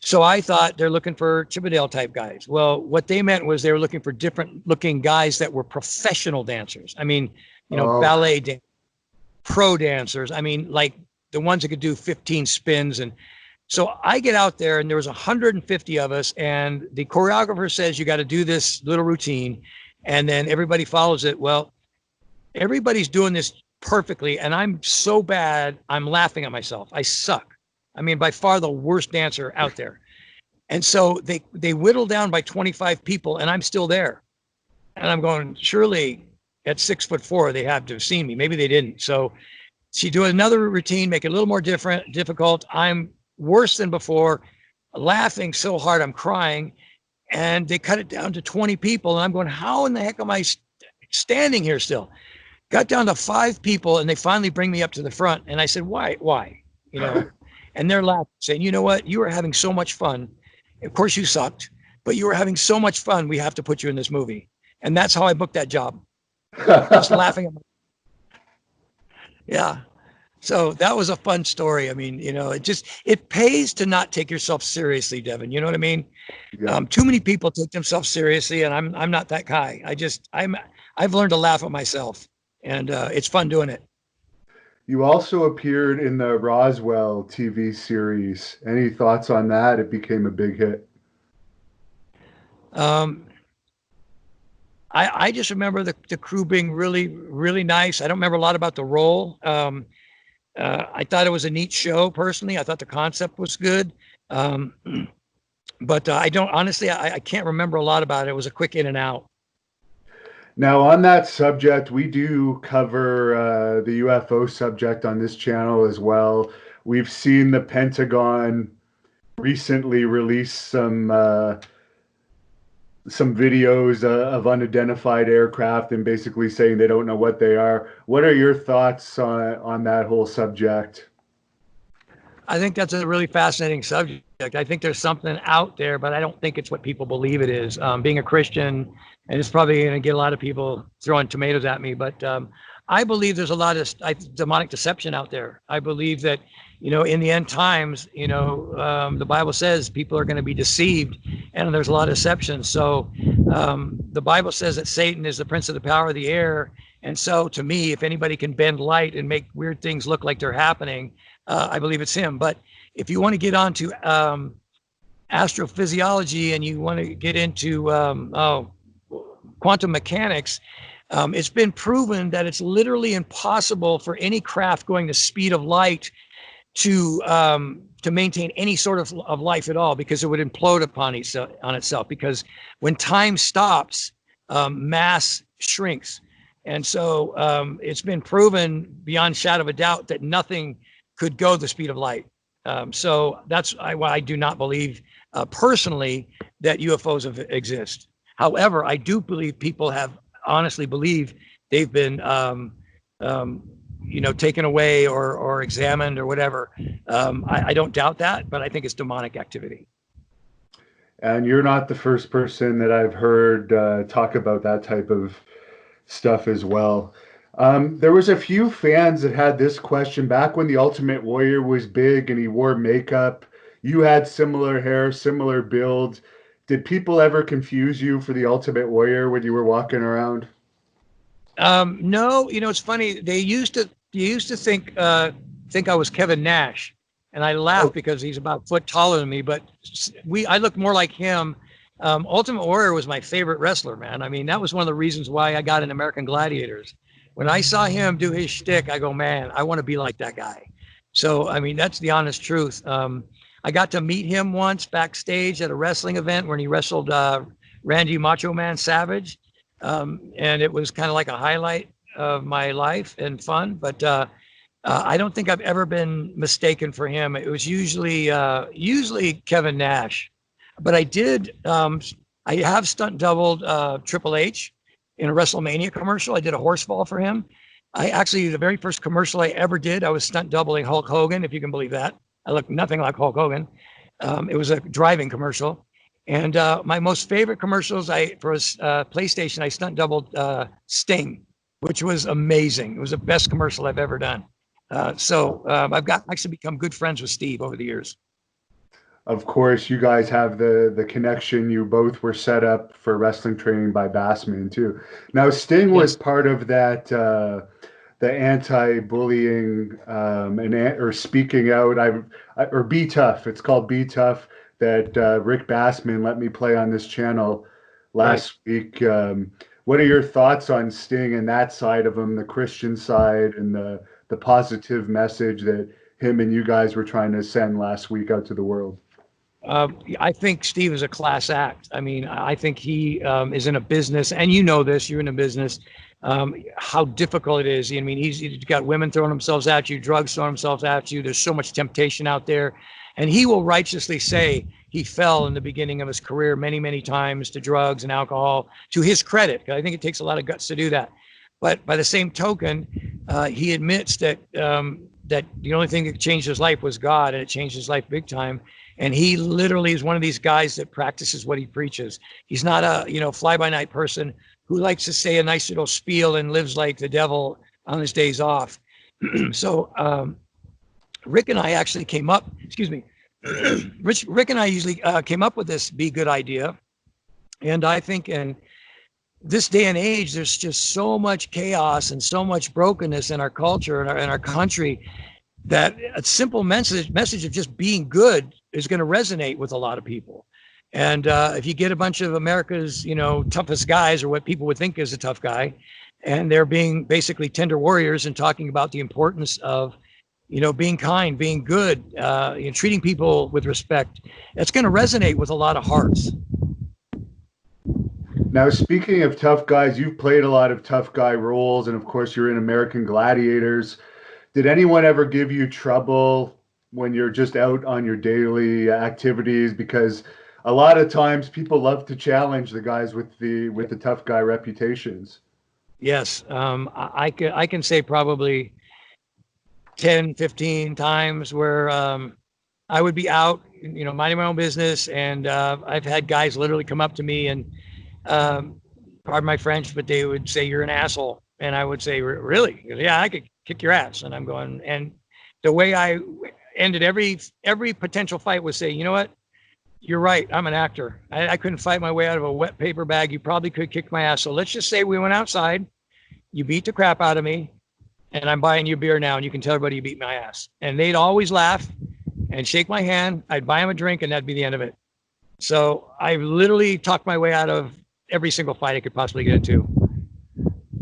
So I thought they're looking for Chippendale type guys. Well, what they meant was they were looking for different looking guys that were professional dancers. I mean, Oh, ballet pro dancers. I mean, like the ones that could do 15 spins. And so I get out there and there was 150 of us, and the choreographer says, you got to do this little routine. And then everybody follows it. Well, everybody's doing this perfectly. And I'm so bad, I'm laughing at myself. I suck. I mean, by far the worst dancer out there. And so they whittle down by 25 people, and I'm still there. And I'm going, surely at 6'4", they have to have seen me. Maybe they didn't. So she do another routine, make it a little more difficult. I'm worse than before, laughing so hard I'm crying. And they cut it down to 20 people. And I'm going, how in the heck am I standing here still? Got down to 5 people, and they finally bring me up to the front. And I said, why? And they're laughing, saying, you know what? You were having so much fun. Of course you sucked, but you were having so much fun. We have to put you in this movie. And that's how I booked that job. Just laughing at yeah. So that was a fun story. I mean, it pays to not take yourself seriously, Devin. You know what I mean? yeah. Too many people take themselves seriously, and I'm not that guy. I've learned to laugh at myself, and it's fun doing it. You also appeared in the Roswell TV series. Any thoughts on that? It became a big hit. I just remember the crew being really, really nice. I don't remember a lot about the role. I thought it was a neat show, personally. I thought the concept was good. But I don't, honestly, I can't remember a lot about it. It was a quick in and out. Now, on that subject, we do cover the UFO subject on this channel as well. We've seen the Pentagon recently release some videos of unidentified aircraft and basically saying they don't know what they are. What are your thoughts on that whole subject? I think that's a really fascinating subject. I think there's something out there, but I don't think it's what people believe it is. Being a Christian, and it's probably going to get a lot of people throwing tomatoes at me, but I believe there's a lot of demonic deception out there. I believe that, in the end times, the Bible says people are going to be deceived, and there's a lot of deception. So the Bible says that Satan is the prince of the power of the air. And so to me, if anybody can bend light and make weird things look like they're happening, I believe it's him. But if you want to get onto astrophysiology and you want to get into quantum mechanics, it's been proven that it's literally impossible for any craft going the speed of light to maintain any sort of life at all, because it would implode upon itself. Because when time stops, mass shrinks. And so it's been proven beyond shadow of a doubt that nothing could go the speed of light. So that's why I do not believe personally that UFOs exist. However, I do believe people have honestly believe they've been taken away or examined or whatever. I don't doubt that, but I think it's demonic activity. And you're not the first person that I've heard talk about that type of stuff as well. There was a few fans that had this question back when the Ultimate Warrior was big and he wore makeup. You had similar hair, similar build. Did people ever confuse you for the Ultimate Warrior when you were walking around? No, it's funny. They used to think I was Kevin Nash, and I laugh because he's about a foot taller than me. But I look more like him. Ultimate Warrior was my favorite wrestler, man. I mean, that was one of the reasons why I got in American Gladiators. When I saw him do his shtick, I go, man, I want to be like that guy. So, I mean, that's the honest truth. I got to meet him once backstage at a wrestling event when he wrestled Randy Macho Man Savage. And it was kind of like a highlight of my life and fun. But I don't think I've ever been mistaken for him. It was usually Kevin Nash. But I have stunt doubled Triple H in a WrestleMania commercial. I did a horsefall for him. The very first commercial I ever did, I was stunt doubling Hulk Hogan, if you can believe that. I look nothing like Hulk Hogan. It was a driving commercial. And my most favorite commercials, for PlayStation, I stunt doubled Sting, which was amazing. It was the best commercial I've ever done. So I've actually become good friends with Steve over the years. of course, you guys have the connection. You both were set up for wrestling training by Bassman too. Now, Sting was Yes. part of that the anti-bullying or speaking out. Or Be Tough. It's called Be Tough that Rick Bassman let me play on this channel Right. last week. What are your thoughts on Sting and that side of him, the Christian side, and the positive message that him and you guys were trying to send last week out to the world? I think Steve is a class act. I mean, I think he is in a business, and you know this, you're in a business, how difficult it is. I mean, he's got women throwing themselves at you, drugs throwing themselves at you. There's so much temptation out there. And he will righteously say he fell in the beginning of his career many, many times to drugs and alcohol, to his credit. I think it takes a lot of guts to do that. But by the same token, he admits that that the only thing that changed his life was God, and it changed his life big time. And he literally is one of these guys that practices what he preaches. He's not a fly by night person who likes to say a nice little spiel and lives like the devil on his days off. So Rick and I actually came up. Excuse me. Rick and I usually came up with this be good idea, and I think in this day and age, there's just so much chaos and so much brokenness in our culture and our country that a simple message of just being good is going to resonate with a lot of people. And if you get a bunch of America's, toughest guys, or what people would think is a tough guy, and they're being basically tender warriors and talking about the importance of, being kind, being good, treating people with respect, it's going to resonate with a lot of hearts. Now, speaking of tough guys, you've played a lot of tough guy roles, and of course, you're in American Gladiators. Did anyone ever give you trouble when you're just out on your daily activities? Because a lot of times people love to challenge the guys with the tough guy reputations. Yes, I can say probably 10, 15 times where I would be out, minding my own business, and I've had guys literally come up to me and, pardon my French, but they would say, "You're an asshole," and I would say, "Really?" "Yeah, I could kick your ass." And I'm going, and the way I ended every potential fight was say, "You know what? You're right. I'm an actor. I couldn't fight my way out of a wet paper bag. You probably could kick my ass. So let's just say we went outside, you beat the crap out of me, and I'm buying you beer now, and you can tell everybody you beat my ass." And they'd always laugh and shake my hand. I'd buy them a drink, and that'd be the end of it. So I literally talked my way out of every single fight I could possibly get into.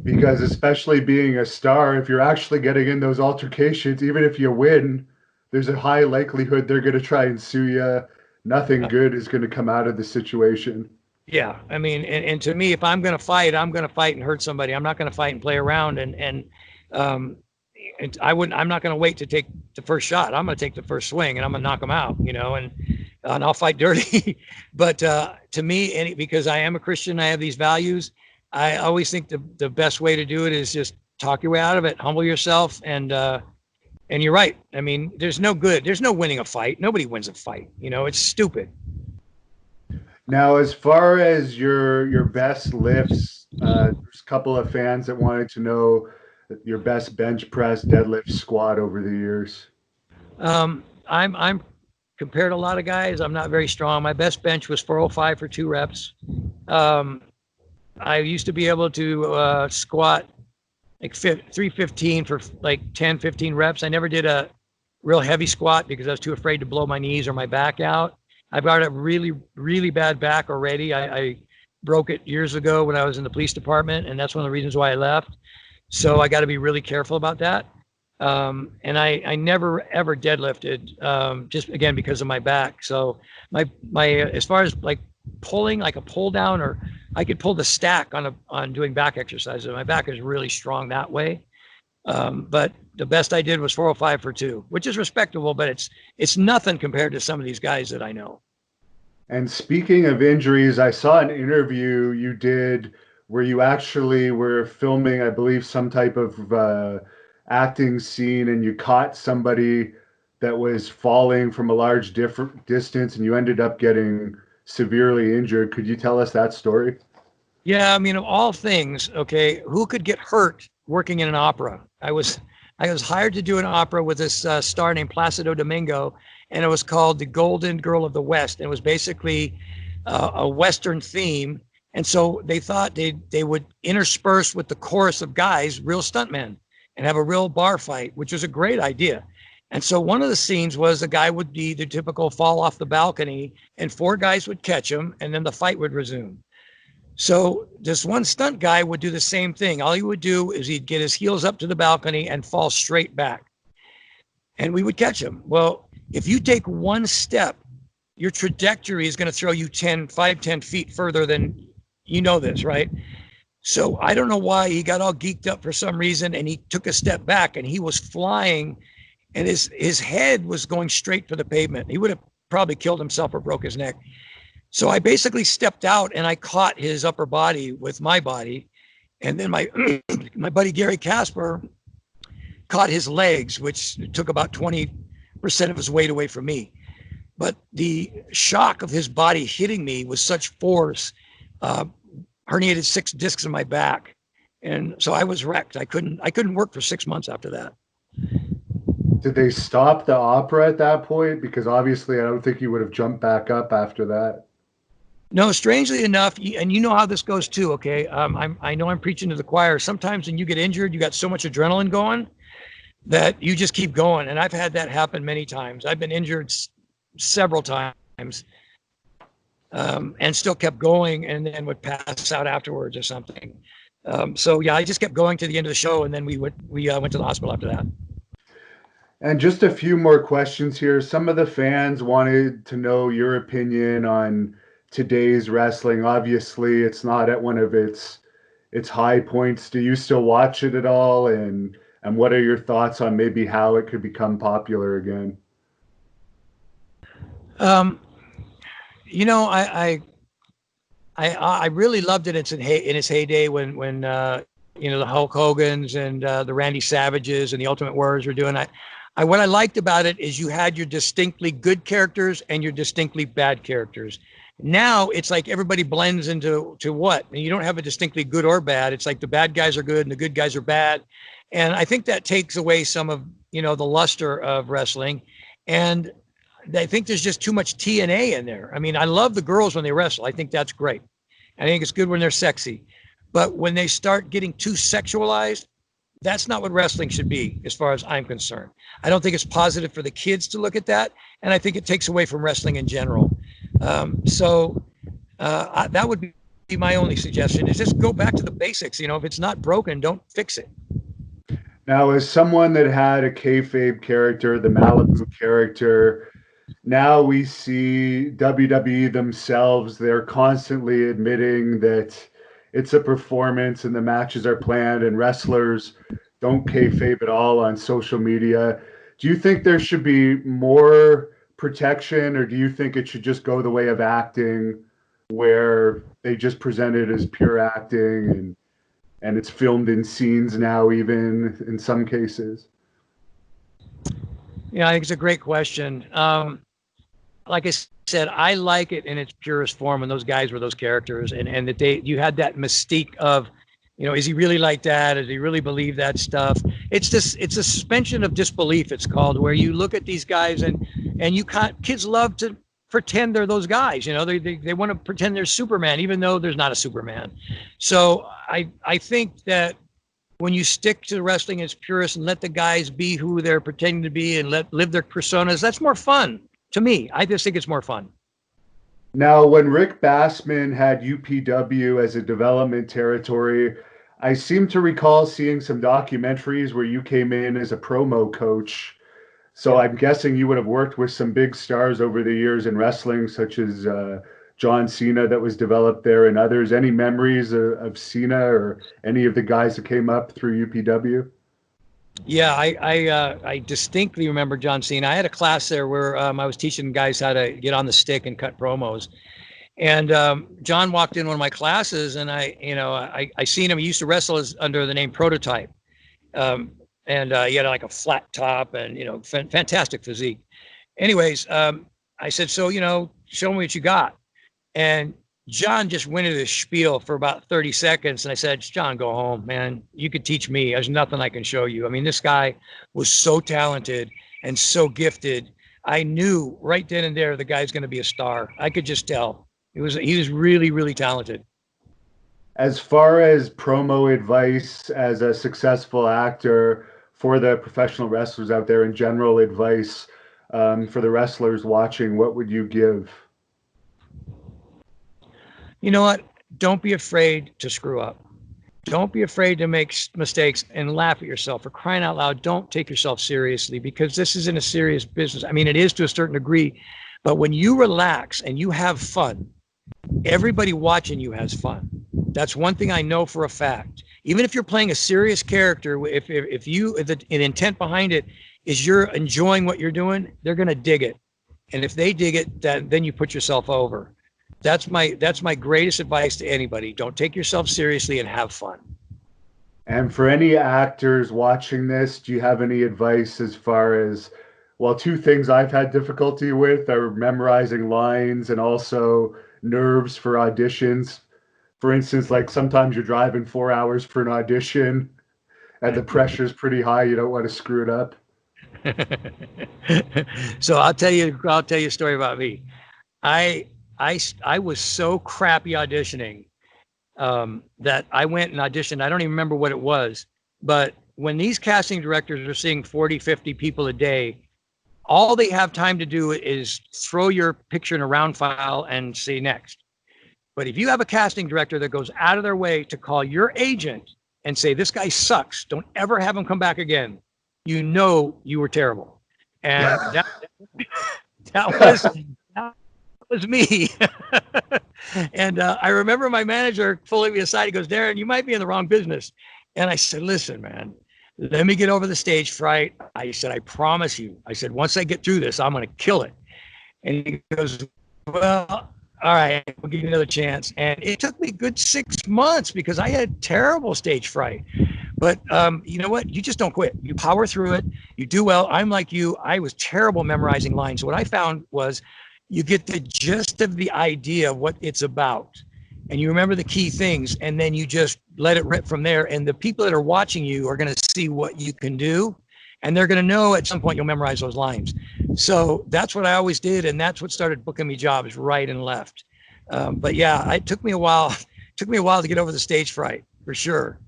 Because especially being a star, if you're actually getting in those altercations, even if you win, there's a high likelihood they're going to try and sue you. Nothing good is going to come out of the situation. Yeah, I mean, and to me, if I'm going to fight, I'm going to fight and hurt somebody. I'm not going to fight and play around. And I'm not going to wait to take the first shot. I'm going to take the first swing, and I'm going to knock them out, and I'll fight dirty. But to me, because I am a Christian, I have these values. I always think the best way to do it is just talk your way out of it, humble yourself, and you're right. I mean, there's no winning a fight. Nobody wins a fight. It's stupid. Now, as far as your best lifts, there's a couple of fans that wanted to know your best bench press, deadlift, squat over the years. I'm compared to a lot of guys, I'm not very strong. My best bench was 405 for 2 reps. I used to be able to squat like 315 for like 10, 15 reps. I never did a real heavy squat because I was too afraid to blow my knees or my back out. I've got a really, really bad back already. I broke it years ago when I was in the police department, and that's one of the reasons why I left. So I got to be really careful about that. And I never ever deadlifted, just again because of my back. So my as far as like pulling, like a pull down, or I could pull the stack on doing back exercises. My back is really strong that way. But the best I did was 405 for 2, which is respectable, but it's nothing compared to some of these guys that I know. And speaking of injuries, I saw an interview you did where you actually were filming, I believe, some type of acting scene, and you caught somebody that was falling from a large distance, and you ended up getting severely injured. Could you tell us that story? Yeah, I mean, of all things, okay, who could get hurt working in an opera? I was hired to do an opera with this star named Placido Domingo, and it was called The Golden Girl of the West. And it was basically a Western theme. And so they thought they would intersperse with the chorus of guys, real stuntmen, and have a real bar fight, which was a great idea. And so one of the scenes was a guy would be the typical fall off the balcony, and 4 guys would catch him, and then the fight would resume. So this one stunt guy would do the same thing. All he would do is he'd get his heels up to the balcony and fall straight back, and we would catch him. Well, if you take one step, your trajectory is going to throw you 10 feet further than, you know this, right? So I don't know why he got all geeked up for some reason, and he took a step back, and he was flying, and his head was going straight for the pavement. He would have probably killed himself or broke his neck. So I basically stepped out and I caught his upper body with my body. And then my my buddy Gary Casper caught his legs, which took about 20% of his weight away from me. But the shock of his body hitting me with such force, herniated 6 discs in my back. And so I was wrecked. I couldn't work for 6 months after that. Did they stop the opera at that point? Because obviously I don't think you would have jumped back up after that. No, strangely enough, and you know how this goes too, okay? I know I'm preaching to the choir. Sometimes when you get injured, you got so much adrenaline going that you just keep going. And I've had that happen many times. I've been injured several times and still kept going, and then would pass out afterwards or something. So yeah, I just kept going to the end of the show, and then we went to the hospital after that. And just a few more questions here. Some of the fans wanted to know your opinion on today's wrestling. Obviously, it's not at one of its high points. Do you still watch it at all? And what are your thoughts on maybe how it could become popular again? You know, I really loved it in its heyday when you know, the Hulk Hogans and the Randy Savages and the Ultimate Warriors were doing. What I liked about it is you had your distinctly good characters and your distinctly bad characters. Now it's like everybody blends into what? And you don't have a distinctly good or bad. It's like the bad guys are good and the good guys are bad. And I think that takes away some of, you know, the luster of wrestling. And I think there's just too much TNA in there. I mean, I love the girls when they wrestle. I think that's great. I think it's good when they're sexy. But when they start getting too sexualized, that's not what wrestling should be, as far as I'm concerned. I don't think it's positive for the kids to look at that. And I think it takes away from wrestling in general. That would be my only suggestion, is just go back to the basics. You know, if it's not broken, don't fix it. Now, as someone that had a kayfabe character, the Malibu character, now we see WWE themselves, they're constantly admitting that it's a performance and the matches are planned, and wrestlers don't kayfabe at all on social media. Do you think there should be more protection, or do you think it should just go the way of acting, where they just present it as pure acting and it's filmed in scenes now, even in some cases? Yeah, I think it's a great question. Like I said, I like it in its purest form when those guys were those characters, and that you had that mystique of, you know, is he really like that? Does he really believe that stuff? It's a suspension of disbelief, it's called, where you look at these guys and kids love to pretend they're those guys. You know, they want to pretend they're Superman, even though there's not a Superman. So I think that when you stick to wrestling as purist and let the guys be who they're pretending to be and live their personas, that's more fun. To me, I just think it's more fun. Now, when Rick Bassman had UPW as a development territory, I seem to recall seeing some documentaries where you came in as a promo coach. So I'm guessing you would have worked with some big stars over the years in wrestling, such as John Cena that was developed there, and others. Any memories of Cena or any of the guys that came up through UPW? Yeah, I distinctly remember John Cena. I had a class there where I was teaching guys how to get on the stick and cut promos. And John walked in one of my classes, and I seen him. He used to wrestle under the name Prototype. And he had like a flat top and, you know, fantastic physique. Anyways, I said, so, you know, show me what you got. And John just went into this spiel for about 30 seconds. And I said, John, go home, man. You could teach me. There's nothing I can show you. I mean, this guy was so talented and so gifted. I knew right then and there the guy's going to be a star. I could just tell. He was really, really talented. As far as promo advice as a successful actor for the professional wrestlers out there, and general advice for the wrestlers watching, what would you give? You know what? Don't be afraid to screw up. Don't be afraid to make mistakes and laugh at yourself. For crying out loud, don't take yourself seriously, because this isn't a serious business. I mean, it is to a certain degree, but when you relax and you have fun, everybody watching you has fun. That's one thing I know for a fact. Even if you're playing a serious character, if the intent behind it is you're enjoying what you're doing, they're going to dig it. And if they dig it, then you put yourself over. That's my greatest advice to anybody. Don't take yourself seriously and have fun. And for any actors watching this, do you have any advice as far as, well, two things I've had difficulty with are memorizing lines and also nerves for auditions. For instance, like sometimes you're driving 4 hours for an audition and the pressure's pretty high. You don't want to screw it up. So I'll tell you a story about me. I was so crappy auditioning that I went and auditioned. I don't even remember what it was, but when these casting directors are seeing 40, 50 people a day, all they have time to do is throw your picture in a round file and say next. But if you have a casting director that goes out of their way to call your agent and say, this guy sucks, don't ever have him come back again, you know you were terrible. And that was me. And I remember my manager pulling me aside. He goes, Deron, you might be in the wrong business. And I said, listen, man, let me get over the stage fright. I said, I promise you. I said, once I get through this, I'm going to kill it. And he goes, well, all right, we'll give you another chance. And it took me a good 6 months because I had terrible stage fright. But you know what? You just don't quit. You power through it. You do well. I'm like you. I was terrible memorizing lines. What I found was you get the gist of the idea of what it's about, and you remember the key things, and then you just let it rip from there. And the people that are watching you are going to see what you can do, and they're going to know at some point you'll memorize those lines. So that's what I always did, and that's what started booking me jobs right and left. But yeah, it took me a while. Took me a while to get over the stage fright, for sure.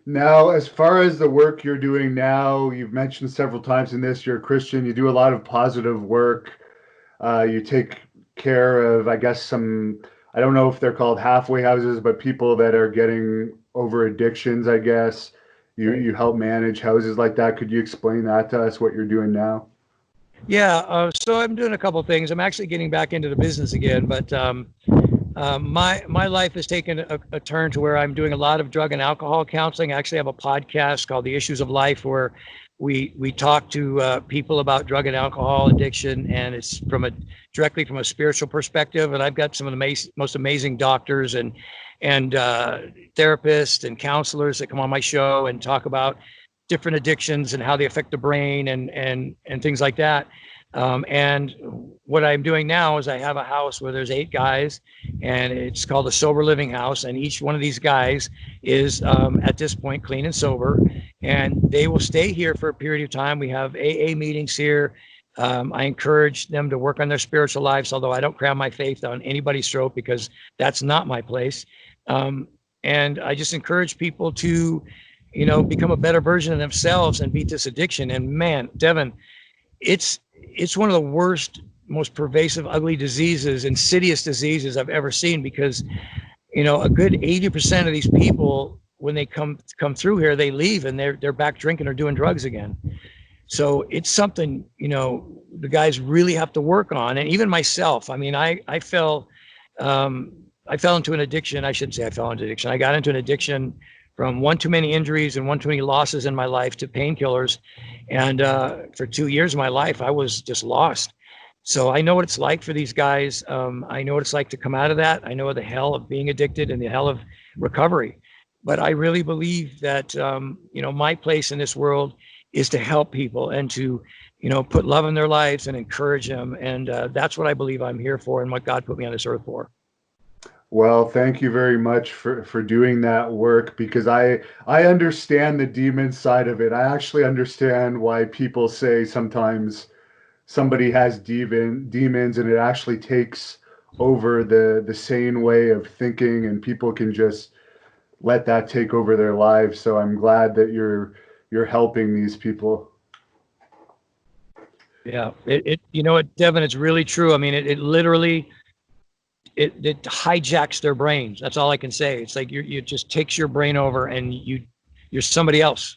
Now, as far as the work you're doing now, you've mentioned several times in this, you're a Christian, you do a lot of positive work. You take care of, I guess, some, I don't know if they're called halfway houses, but people that are getting over addictions, I guess. You help manage houses like that. Could you explain that to us, what you're doing now? Yeah, so I'm doing a couple of things. I'm actually getting back into the business again, but my life has taken a turn to where I'm doing a lot of drug and alcohol counseling. I actually have a podcast called The Issues of Life, where we talk to people about drug and alcohol addiction, and it's directly from a spiritual perspective. And I've got some of the most amazing doctors and therapists and counselors that come on my show and talk about different addictions and how they affect the brain and things like that. And what I'm doing now is I have a house where there's 8 guys, and it's called a sober living house. And each one of these guys is at this point clean and sober, and they will stay here for a period of time. We have AA meetings here. I encourage them to work on their spiritual lives, although I don't cram my faith on anybody's throat, because that's not my place. And I just encourage people to, become a better version of themselves and beat this addiction. And man, Devin, it's one of the worst, most pervasive, ugly diseases, insidious diseases I've ever seen, because, a good 80% of these people, when they come through here, they leave and they're back drinking or doing drugs again. So it's something, the guys really have to work on. And even myself, I mean, I fell into an addiction. I shouldn't say I fell into addiction. I got into an addiction from one too many injuries and one too many losses in my life to painkillers. And for 2 years of my life, I was just lost. So I know what it's like for these guys. I know what it's like to come out of that. I know the hell of being addicted and the hell of recovery. But I really believe that, my place in this world is to help people and to, put love in their lives and encourage them. And that's what I believe I'm here for and what God put me on this earth for. Well, thank you very much for doing that work, because I understand the demon side of it. I actually understand why people say sometimes somebody has demons and it actually takes over the sane way of thinking, and people can just let that take over their lives. So I'm glad that you're helping these people. Yeah, you know what, Devin, it's really true. I mean, it literally it hijacks their brains. That's all I can say. It's like it just takes your brain over, and you're somebody else,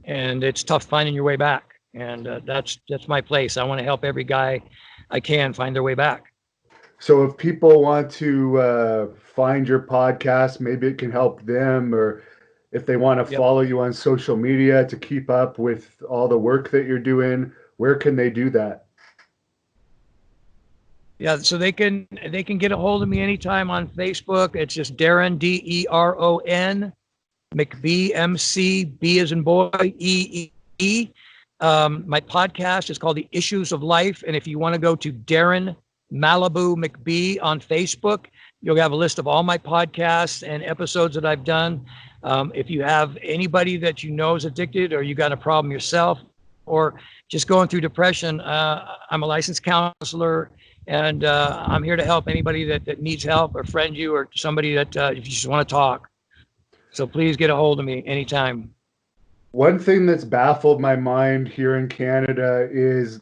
and it's tough finding your way back. And that's my place. I want to help every guy I can find their way back. So if people want to find your podcast, maybe it can help them, or if they want to follow you on social media to keep up with all the work that you're doing, where can they do that? Yeah, so they can get a hold of me anytime on Facebook. It's just Deron, Deron, McBee, MC, B as in boy, E. My podcast is called The Issues of Life, and if you want to go to Deron Malibu McBee on Facebook, you'll have a list of all my podcasts and episodes that I've done. If you have anybody that you know is addicted, or you got a problem yourself, or just going through depression, I'm a licensed counselor, and I'm here to help anybody that needs help, or friend you, or somebody that if you just want to talk. So please get a hold of me anytime. One thing that's baffled my mind here in Canada is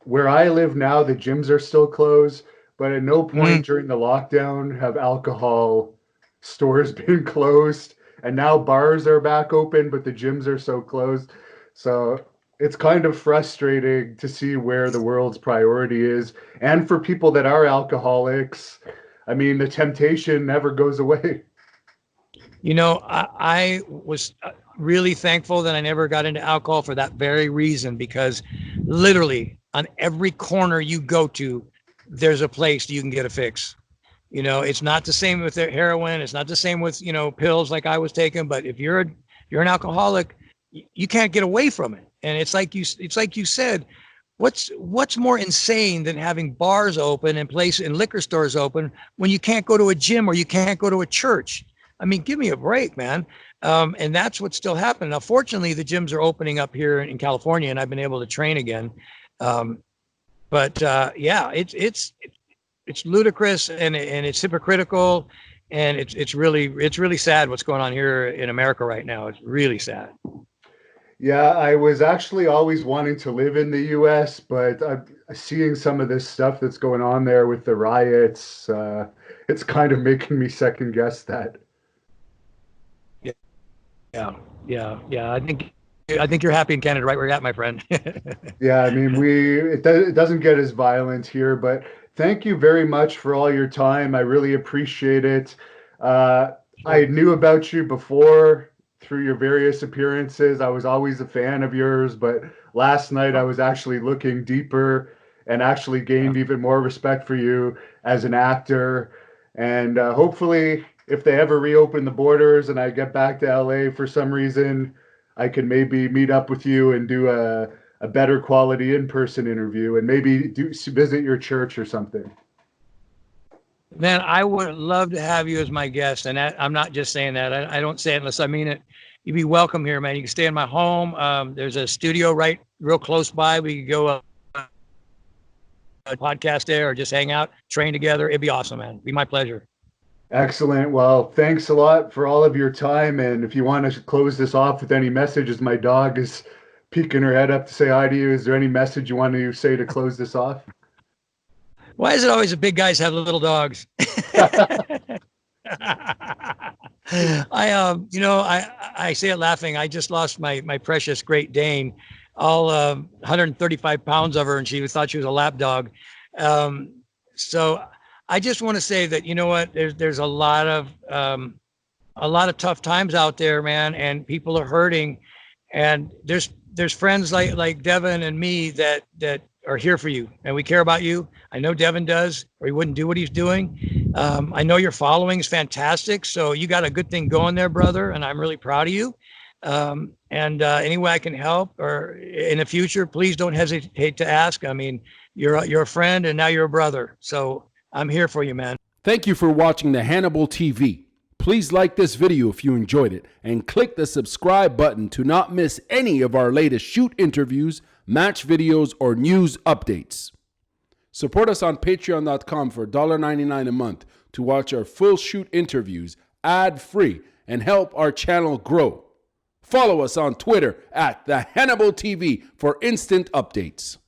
where I live now, the gyms are still closed, but at no point during the lockdown have alcohol stores been closed. And now bars are back open, but the gyms are so closed. So it's kind of frustrating to see where the world's priority is. And for people that are alcoholics, I mean, the temptation never goes away. You know, I was really thankful that I never got into alcohol for that very reason, because literally on every corner you go to, there's a place you can get a fix. You know, it's not the same with their heroin. It's not the same with, pills like I was taking. But if you're an alcoholic, you can't get away from it. And it's like you said, what's more insane than having bars open and liquor stores open when you can't go to a gym or you can't go to a church? I mean, give me a break, man. And that's what's still happening. Now, fortunately, the gyms are opening up here in California, and I've been able to train again. Yeah, it's ludicrous, and it's hypocritical, and it's really sad what's going on here in America right now. It's really sad. Yeah, I was actually always wanting to live in the U.S., but I'm seeing some of this stuff that's going on there with the riots. It's kind of making me second guess that. Yeah. I think you're happy in Canada, right where you're at, my friend. Yeah, I mean, it doesn't get as violent here, but thank you very much for all your time. I really appreciate it. I knew about you before through your various appearances. I was always a fan of yours, but last night I was actually looking deeper and actually gained even more respect for you as an actor. And hopefully, if they ever reopen the borders and I get back to LA for some reason, I can maybe meet up with you and do a better quality in-person interview, and maybe visit your church or something. Man, I would love to have you as my guest. And I'm not just saying that. I don't say it unless I mean it. You'd be welcome here, man. You can stay in my home. There's a studio real close by. We could go a podcast there, or just hang out, train together. It'd be awesome, man. It'd be my pleasure. Excellent. Well, thanks a lot for all of your time. And if you want to close this off with any messages, my dog is peeking her head up to say hi to you. Is there any message you want to say to close this off? Why is it always the big guys have little dogs? I say it laughing. I just lost my precious Great Dane, all 135 pounds of her, and she thought she was a lap dog. So I just want to say that, you know what, there's a lot of tough times out there, man, and people are hurting, and there's friends like Devin and me that are here for you, and we care about you. I know Devin does, or he wouldn't do what he's doing. I know your following is fantastic, so you got a good thing going there, brother, and I'm really proud of you. Any way I can help, or in the future, please don't hesitate to ask. I mean, you're a friend, and now you're a brother, so I'm here for you, man. Thank you for watching the Hannibal TV. Please like this video if you enjoyed it, and click the subscribe button to not miss any of our latest shoot interviews, match videos, or news updates. Support us on patreon.com for $1.99 a month to watch our full shoot interviews ad-free and help our channel grow. Follow us on Twitter at The Hannibal TV for instant updates.